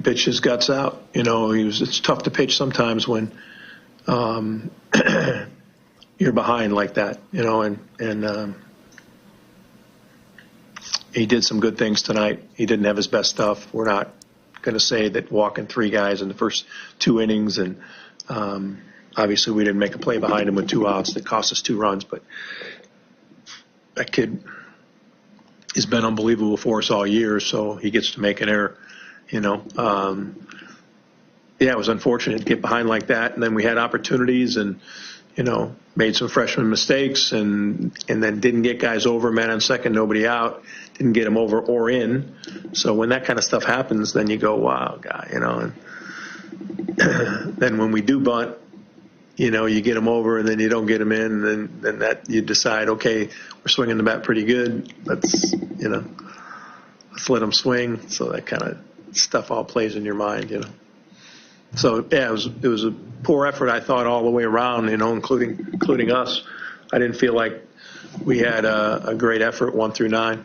his guts out. It's tough to pitch sometimes when you're behind like that. And he did some good things tonight. He didn't have his best stuff. We're not going to say that walking 3 guys in the first 2 innings, and obviously we didn't make a play behind him with 2 outs that cost us 2 runs. But that kid has been unbelievable for us all year, so he gets to make an error. It was unfortunate to get behind like that, and then we had opportunities and made some freshman mistakes and then didn't get guys over, man on second, nobody out, didn't get them over or in. So when that kind of stuff happens, then you go, wow, guy, and then when we do bunt, you get them over and then you don't get them in, and then that you decide, okay, we're swinging the bat pretty good. Let's let them swing. So that kind of stuff all plays in your mind, So yeah, it was a poor effort, I thought, all the way around, including us. I didn't feel like we had a great effort 1 through 9.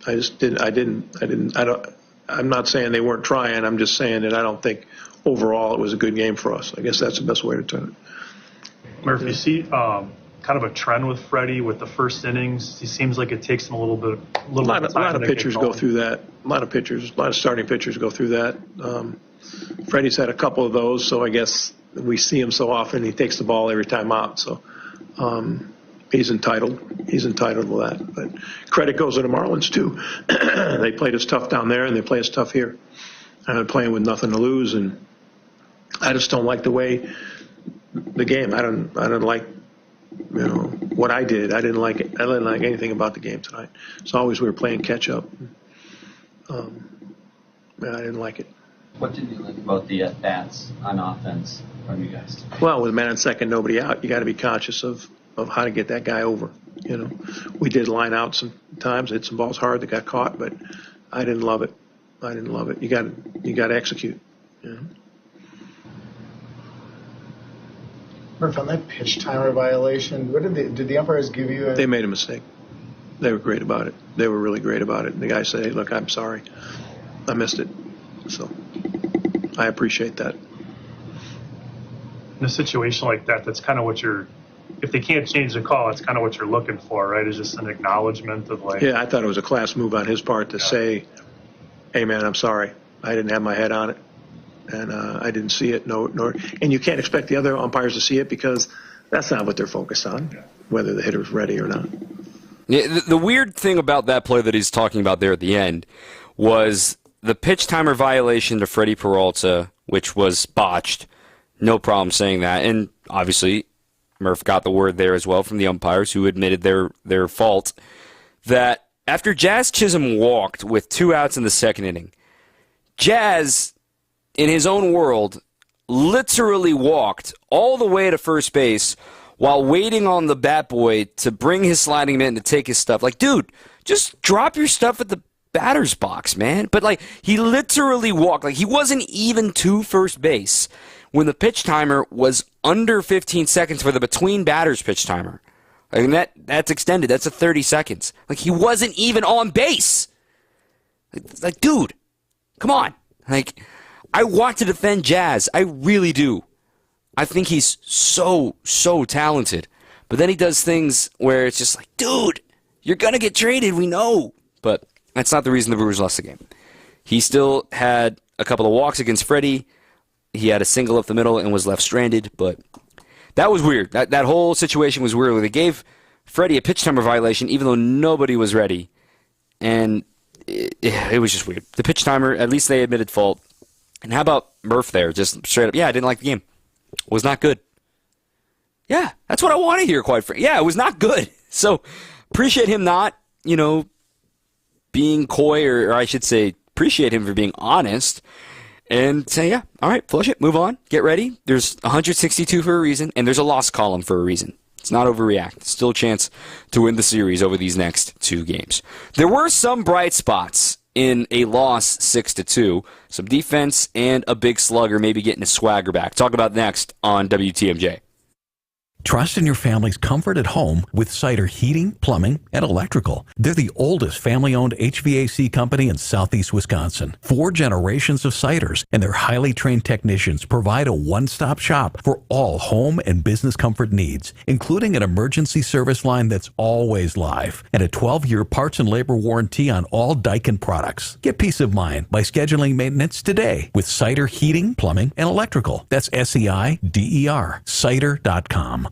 I'm not saying they weren't trying. I'm just saying that I don't think overall it was a good game for us. I guess that's the best way to turn it. Murph, you see kind of a trend with Freddie with the first innings. He seems like it takes him a lot of pitchers go through that. A lot of starting pitchers go through that. Freddie's had a couple of those, so I guess we see him so often. He takes the ball every time out, so he's entitled. He's entitled to that. But credit goes to the Marlins too. They played us tough down there, and they play us tough here. Playing with nothing to lose, and I just don't like the way the game. I don't like what I did. I didn't like it. I didn't like anything about the game tonight. It's always we were playing catch up. I didn't like it. What did you like about the at-bats on offense from you guys? Well, with a man on second, nobody out, you got to be conscious of how to get that guy over. We did line out sometimes, hit some balls hard that got caught, but I didn't love it. You got to execute. Murph, on that pitch timer violation, what did the umpires give you? They made a mistake. They were great about it. They were really great about it. And the guy said, hey, look, I'm sorry. I missed it. So I appreciate that. In a situation like that, that's kind of what if they can't change the call, it's kind of what you're looking for, right? It's just an acknowledgement of Yeah, I thought it was a class move on his part to say, hey, man, I'm sorry. I didn't have my head on it, and I didn't see it. And you can't expect the other umpires to see it because that's not what they're focused on, whether the hitter's ready or not. Yeah, the weird thing about that play that he's talking about there at the end was the pitch timer violation to Freddie Peralta, which was botched. No problem saying that. And obviously, Murph got the word there as well from the umpires who admitted their fault. That after Jazz Chisholm walked with 2 outs in the second inning, Jazz, in his own world, literally walked all the way to first base while waiting on the bat boy to bring his sliding mitt and to take his stuff. Like, dude, just drop your stuff at the batter's box, man. But, like, he literally walked. Like, he wasn't even to first base when the pitch timer was under 15 seconds for the between batters pitch timer. Like, that's extended. That's a 30 seconds. Like, he wasn't even on base. Like, dude, come on. Like, I want to defend Jazz. I really do. I think he's so talented. But then he does things where it's just like, dude, you're going to get traded. We know. But that's not the reason the Brewers lost the game. He still had a couple of walks against Freddie. He had a single up the middle and was left stranded. But that was weird. That whole situation was weird. They gave Freddie a pitch timer violation even though nobody was ready. And it was just weird. The pitch timer, at least they admitted fault. And how about Murph there? Just straight up, yeah, I didn't like the game. Was not good. Yeah, that's what I want to hear, quite frankly. Yeah, it was not good. So appreciate him not, being coy, or I should say appreciate him for being honest and say, yeah, all right, flush it, move on, get ready. There's 162 for a reason, and there's a loss column for a reason. It's not overreact. Still a chance to win the series over these next two games. There were some bright spots in a loss 6-2. Some defense and a big slugger maybe getting his swagger back. Talk about next on WTMJ. Trust in your family's comfort at home with Cider Heating, Plumbing, and Electrical. They're the oldest family-owned HVAC company in southeast Wisconsin. 4 generations of Ciders, and their highly trained technicians provide a one-stop shop for all home and business comfort needs, including an emergency service line that's always live and a 12-year parts and labor warranty on all Daikin products. Get peace of mind by scheduling maintenance today with Cider Heating, Plumbing, and Electrical. That's SEIDER, cider.com.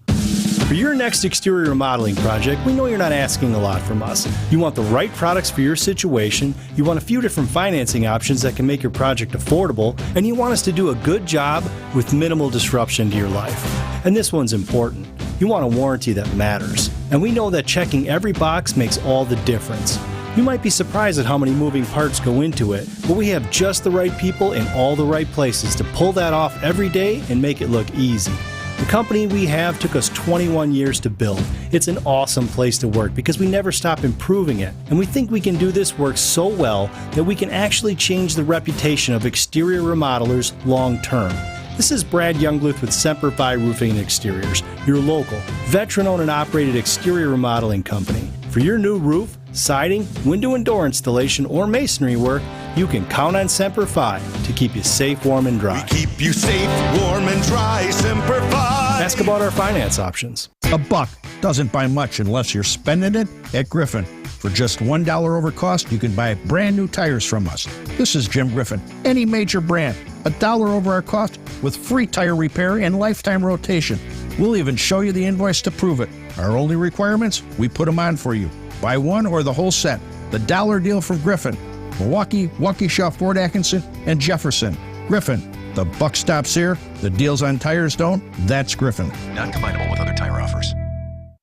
For your next exterior remodeling project, we know you're not asking a lot from us. You want the right products for your situation, you want a few different financing options that can make your project affordable, and you want us to do a good job with minimal disruption to your life. And this one's important. You want a warranty that matters. And we know that checking every box makes all the difference. You might be surprised at how many moving parts go into it, but we have just the right people in all the right places to pull that off every day and make it look easy. The company we have took us 21 years to build. It's an awesome place to work because we never stop improving it. And we think we can do this work so well that we can actually change the reputation of exterior remodelers long term. This is Brad Youngluth with Semper Fi Roofing and Exteriors, your local, veteran-owned and operated exterior remodeling company. For your new roof, siding, window and door installation, or masonry work, you can count on Semper Fi to keep you safe, warm, and dry. We keep you safe, warm, and dry, Semper Fi. Ask about our finance options. $1 doesn't buy much unless you're spending it at Griffin. For just $1 over cost, you can buy brand new tires from us. This is Jim Griffin. Any major brand, $1 over our cost with free tire repair and lifetime rotation. We'll even show you the invoice to prove it. Our only requirements, we put them on for you. Buy one or the whole set. The dollar deal from Griffin. Milwaukee, Waukesha, Fort Atkinson, and Jefferson. Griffin. The buck stops here. The deals on tires don't. That's Griffin. Not combinable with other tire offers.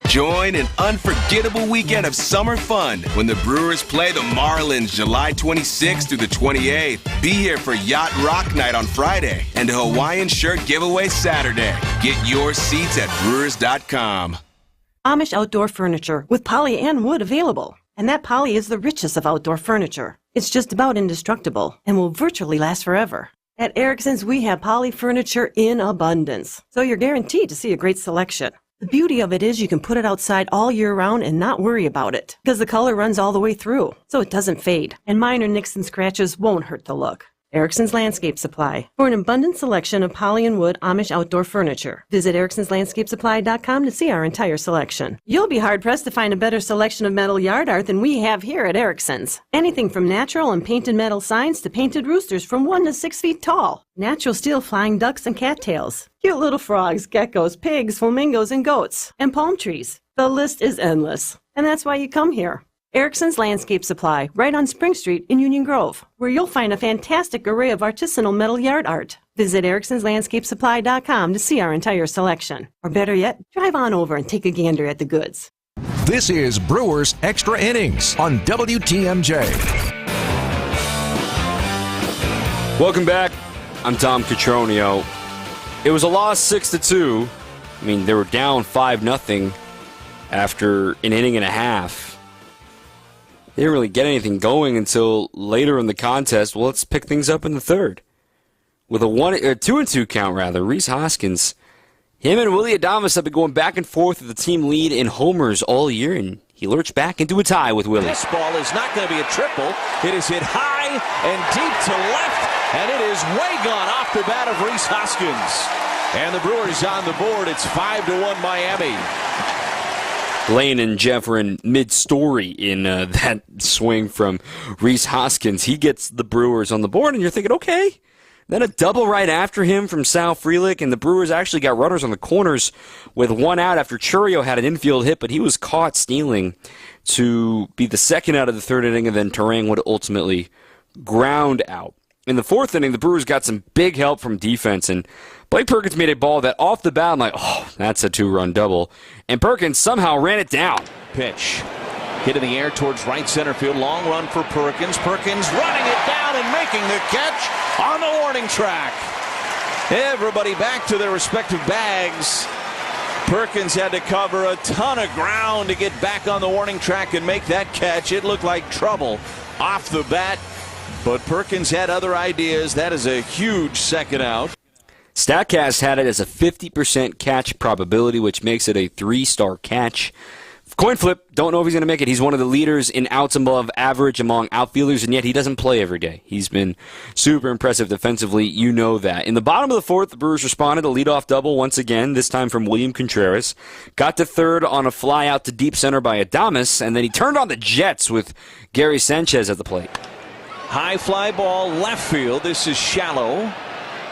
Join an unforgettable weekend of summer fun when the Brewers play the Marlins July 26th through the 28th. Be here for Yacht Rock Night on Friday and a Hawaiian shirt giveaway Saturday. Get your seats at brewers.com. Amish outdoor furniture with poly and wood available. And that poly is the richest of outdoor furniture. It's just about indestructible and will virtually last forever. At Erickson's, we have poly furniture in abundance, so you're guaranteed to see a great selection. The beauty of it is you can put it outside all year round and not worry about it, because the color runs all the way through, so it doesn't fade, and minor nicks and scratches won't hurt the look. Erickson's Landscape Supply. For an abundant selection of poly and wood Amish outdoor furniture, visit ericksonslandscapesupply.com to see our entire selection. You'll be hard-pressed to find a better selection of metal yard art than we have here at Erickson's. Anything from natural and painted metal signs to painted roosters from 1 to 6 feet tall. Natural steel flying ducks and cattails. Cute little frogs, geckos, pigs, flamingos, and goats. And palm trees. The list is endless. And that's why you come here. Erickson's Landscape Supply, right on Spring Street in Union Grove, where you'll find a fantastic array of artisanal metal yard art. Visit ericksonslandscapesupply.com to see our entire selection. Or better yet, drive on over and take a gander at the goods. This is Brewers Extra Innings on WTMJ. Welcome back. I'm Tom Cotroneo. It was a loss 6-2. I mean, they were down 5-0 after an inning and a half. They didn't really get anything going until later in the contest. Well, let's pick things up in the third. With a 2-2 count, Rhys Hoskins, him and Willie Adames have been going back and forth with the team lead in homers all year, and he lurched back into a tie with Willie. This ball is not going to be a triple. It is hit high and deep to left, and it is way gone off the bat of Rhys Hoskins. And the Brewers on the board. It's 5-1 Miami. Lane and Jeff were in mid-story in that swing from Rhys Hoskins. He gets the Brewers on the board, and you're thinking, okay. Then a double right after him from Sal Frelick, and the Brewers actually got runners on the corners with one out after Churio had an infield hit, but he was caught stealing to be the second out of the third inning, and then Terang would ultimately ground out. In the fourth inning, the Brewers got some big help from defense, and Blake Perkins made a ball that off the bat, I'm like, oh, that's a two-run double. And Perkins somehow ran it down. Pitch. Hit in the air towards right center field. Long run for Perkins. Perkins running it down and making the catch on the warning track. Everybody back to their respective bags. Perkins had to cover a ton of ground to get back on the warning track and make that catch. It looked like trouble off the bat, but Perkins had other ideas. That is a huge second out. StatCast had it as a 50% catch probability, which makes it a 3-star catch. Coin flip, don't know if he's going to make it. He's one of the leaders in outs above average among outfielders, and yet he doesn't play every day. He's been super impressive defensively. You know that. In the bottom of the fourth, the Brewers responded. A leadoff double once again, this time from William Contreras. Got to third on a fly out to deep center by Adames, and then he turned on the Jets with Gary Sanchez at the plate. High fly ball left field. This is shallow.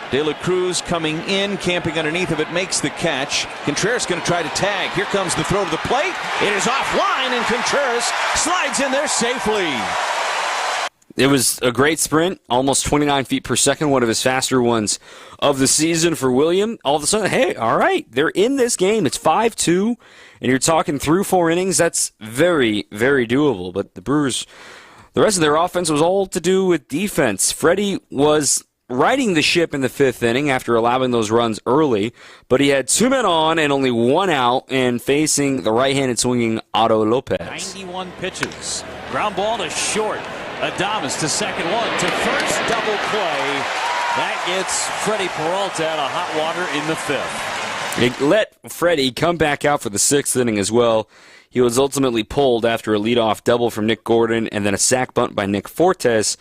De La Cruz coming in, camping underneath of it, makes the catch. Contreras going to try to tag. Here comes the throw to the plate. It is offline, and Contreras slides in there safely. It was a great sprint, almost 29 feet per second, one of his faster ones of the season for William. All of a sudden, hey, all right, they're in this game. It's 5-2, and you're talking through 4 innings. That's very, very doable. But the Brewers, the rest of their offense was all to do with defense. Freddie was riding the ship in the 5th inning after allowing those runs early, but he had 2 men on and only 1 out and facing the right-handed swinging Otto Lopez. 91 pitches. Ground ball to short. Adames to second, one to first, double play. That gets Freddie Peralta out of hot water in the 5th. It let Freddie come back out for the 6th inning as well. He was ultimately pulled after a leadoff double from Nick Gordon and then a sac bunt by Nick Fortes.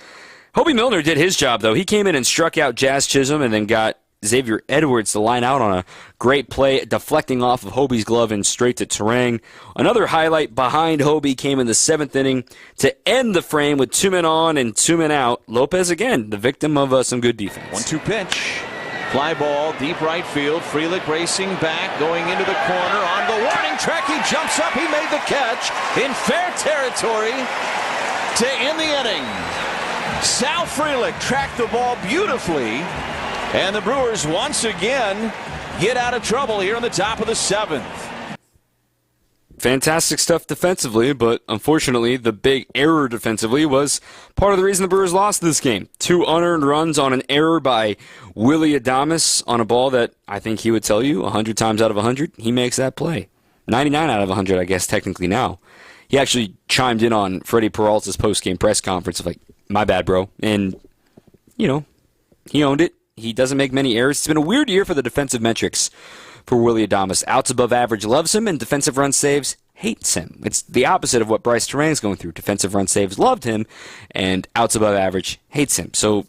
Hobie Milner did his job, though. He came in and struck out Jazz Chisholm and then got Xavier Edwards to line out on a great play, deflecting off of Hobie's glove and straight to Terang. Another highlight behind Hobie came in the 7th inning to end the frame with 2 men on and 2 men out. Lopez, again, the victim of some good defense. 1-2 pitch. Fly ball, deep right field. Frelick racing back, going into the corner. On the warning track, he jumps up. He made the catch in fair territory to end the inning. Sal Frelick tracked the ball beautifully, and the Brewers once again get out of trouble here in the top of the 7th. Fantastic stuff defensively, but unfortunately the big error defensively was part of the reason the Brewers lost this game. 2 unearned runs on an error by Willie Adames on a ball that I think he would tell you 100 times out of 100 he makes that play. 99 out of 100, I guess, technically now. He actually chimed in on Freddie Peralta's post-game press conference of like, my bad, bro. And, you know, he owned it. He doesn't make many errors. It's been a weird year for the defensive metrics for Willie Adames. Outs above average loves him, and defensive run saves hates him. It's the opposite of what Bryce Terang's going through. Defensive run saves loved him, and outs above average hates him. So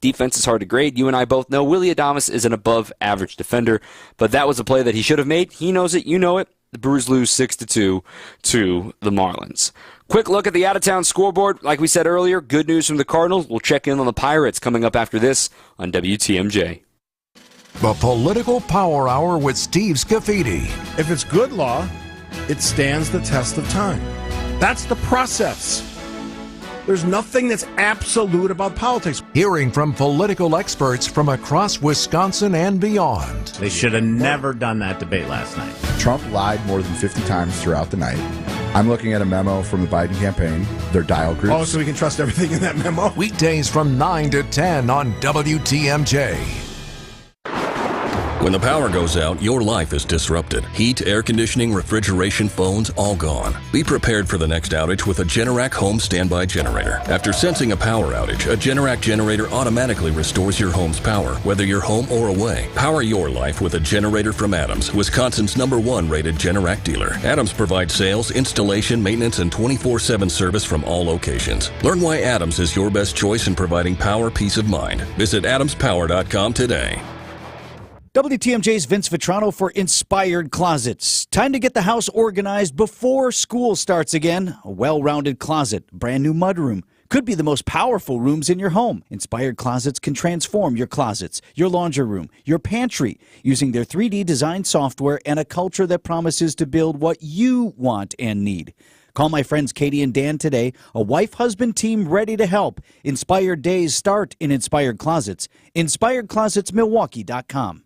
defense is hard to grade. You and I both know Willie Adames is an above average defender, but that was a play that he should have made. He knows it. You know it. The Brewers lose 6-2 to the Marlins. Quick look at the out-of-town scoreboard. Like we said earlier, good news from the Cardinals. We'll check in on the Pirates coming up after this on WTMJ. The Political Power Hour with Steve Scafidi. If it's good law, it stands the test of time. That's the process. There's nothing that's absolute about politics. Hearing from political experts from across Wisconsin and beyond. They should have never done that debate last night. Trump lied more than 50 times throughout the night. I'm looking at a memo from the Biden campaign, their dial groups. Oh, so we can trust everything in that memo? Weekdays from 9 to 10 on WTMJ. When the power goes out, your life is disrupted. Heat, air conditioning, refrigeration, phones, all gone. Be prepared for the next outage with a Generac home standby generator. After sensing a power outage, a Generac generator automatically restores your home's power, whether you're home or away. Power your life with a generator from Adams, Wisconsin's #1 rated Generac dealer. Adams provides sales, installation, maintenance, and 24/7 service from all locations. Learn why Adams is your best choice in providing power peace of mind. Visit adamspower.com today. WTMJ's Vince Vitrano for Inspired Closets. Time to get the house organized before school starts again. A well-rounded closet, brand new mudroom. Could be the most powerful rooms in your home. Inspired Closets can transform your closets, your laundry room, your pantry, using their 3D design software and a culture that promises to build what you want and need. Call my friends Katie and Dan today, a wife-husband team ready to help. Inspired days start in Inspired Closets. InspiredClosetsMilwaukee.com.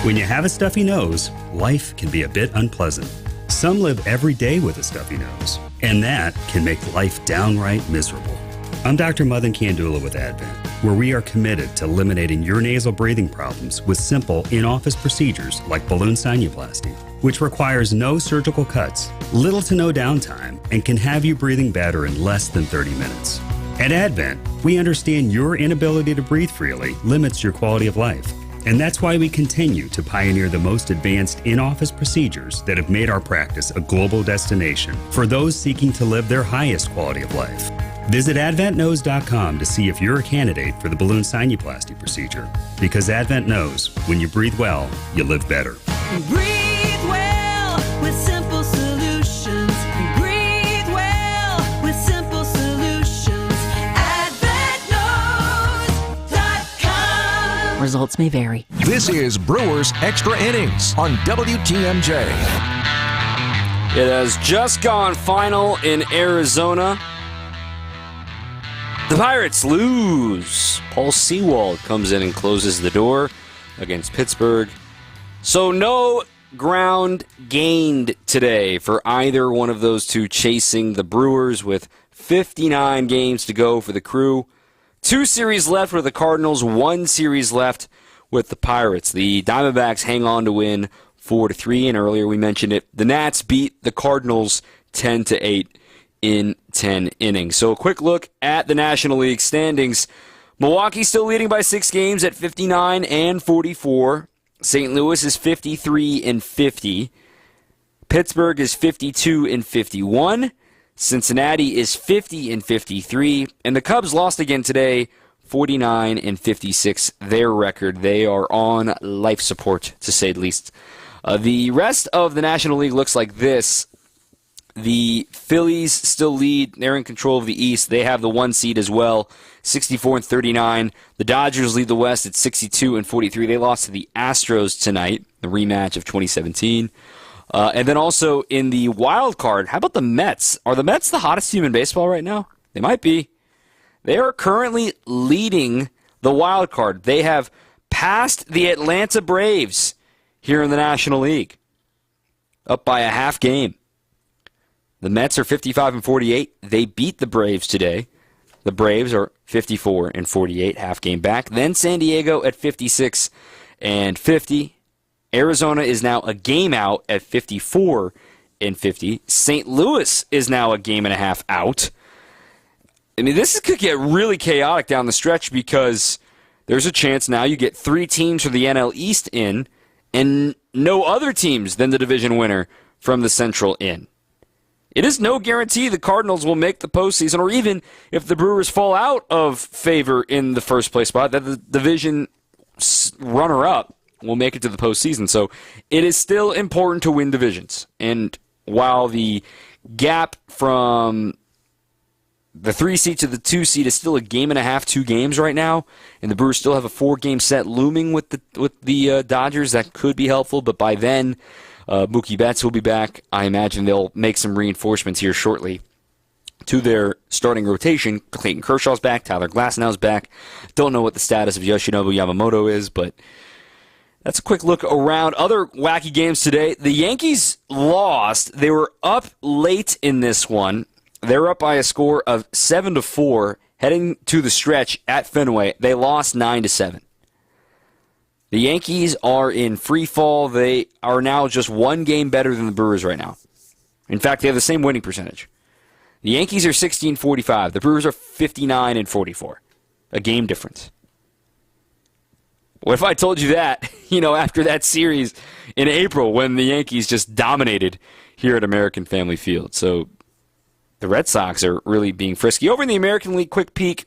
When you have a stuffy nose, life can be a bit unpleasant. Some live every day with a stuffy nose, and that can make life downright miserable. I'm Dr. Madan Kandula with Advent, where we are committed to eliminating your nasal breathing problems with simple in-office procedures like balloon sinuplasty, which requires no surgical cuts, little to no downtime, and can have you breathing better in less than 30 minutes. At Advent, we understand your inability to breathe freely limits your quality of life. And that's why we continue to pioneer the most advanced in-office procedures that have made our practice a global destination for those seeking to live their highest quality of life. Visit AdventKnows.com to see if you're a candidate for the balloon sinuplasty procedure. Because Advent knows when you breathe well, you live better. Breathe well with simple solutions. Breathe well with simple solutions. AdventKnows.com. Results may vary. This is Brewers Extra Innings on WTMJ. It has just gone final in Arizona. The Pirates lose. Paul Sewald comes in and closes the door against Pittsburgh. So no ground gained today for either one of those two chasing the Brewers with 59 games to go for the Crew. 2 series left with the Cardinals, 1 series left with the Pirates. The Diamondbacks hang on to win 4-3, and earlier we mentioned it. The Nats beat the Cardinals 10-8 in 10 innings. So a quick look at the National League standings. Milwaukee still leading by 6 games at 59-44. St. Louis is 53-50. Pittsburgh is 52-51. Cincinnati is 50-53. And the Cubs lost again today, 49-56. Their record. They are on life support, to say the least. The rest of the National League looks like this. The Phillies still lead. They're in control of the East. They have the 1 seed as well, 64-39. The Dodgers lead the West at 62-43. They lost to the Astros tonight, the rematch of 2017. And then also in the wild card, how about the Mets? Are the Mets the hottest team in baseball right now? They might be. They are currently leading the wild card. They have passed the Atlanta Braves here in the National League, up by a half game. The Mets are 55-48. They beat the Braves today. The Braves are 54-48, half game back. Then San Diego at 56-50. Arizona is now a game out at 54-50. St. Louis is now a game and a half out. I mean, this could get really chaotic down the stretch because there's a chance now you get 3 teams from the NL East in and no other teams than the division winner from the Central in. It is no guarantee the Cardinals will make the postseason, or even if the Brewers fall out of favor in the first place spot, that the division runner-up will make it to the postseason. So it is still important to win divisions. And while the gap from the 3 seed to the 2 seed is still a game and a half, 2 games right now, and the Brewers still have a 4-game set looming with the Dodgers, that could be helpful. But by then, Mookie Betts will be back. I imagine they'll make some reinforcements here shortly to their starting rotation. Clayton Kershaw's back. Tyler Glasnow's back. Don't know what the status of Yoshinobu Yamamoto is, but that's a quick look around. Other wacky games today. The Yankees lost. They were up late in this one. They're up by a score of 7-4 heading to the stretch at Fenway. They lost 9-7. The Yankees are in free fall. They are now just one game better than the Brewers right now. In fact, they have the same winning percentage. The Yankees are 16-45. The Brewers are 59-44. A game difference. What if I told you that, after that series in April when the Yankees just dominated here at American Family Field? So the Red Sox are really being frisky. Over in the American League, quick peek.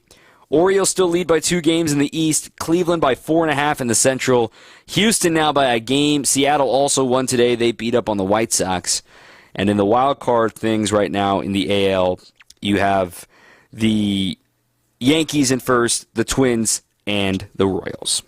Orioles still lead by 2 games in the East. Cleveland by 4.5 in the Central. Houston now by a game. Seattle also won today. They beat up on the White Sox. And in the wild card things right now in the AL, you have the Yankees in first, the Twins, and the Royals.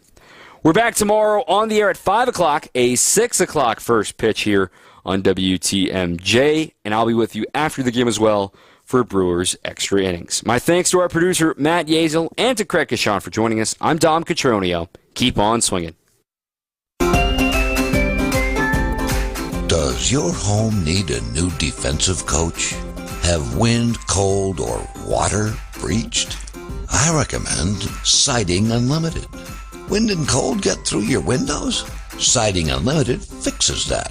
We're back tomorrow on the air at 5 o'clock, a 6 o'clock first pitch here on WTMJ. And I'll be with you after the game as well for Brewers Extra Innings. My thanks to our producer, Matt Yazel, and to Craig Kishon for joining us. I'm Dom Cotroneo. Keep on swinging. Does your home need a new defensive coach? Have wind, cold, or water breached? I recommend Siding Unlimited. Wind and cold get through your windows? Siding Unlimited fixes that.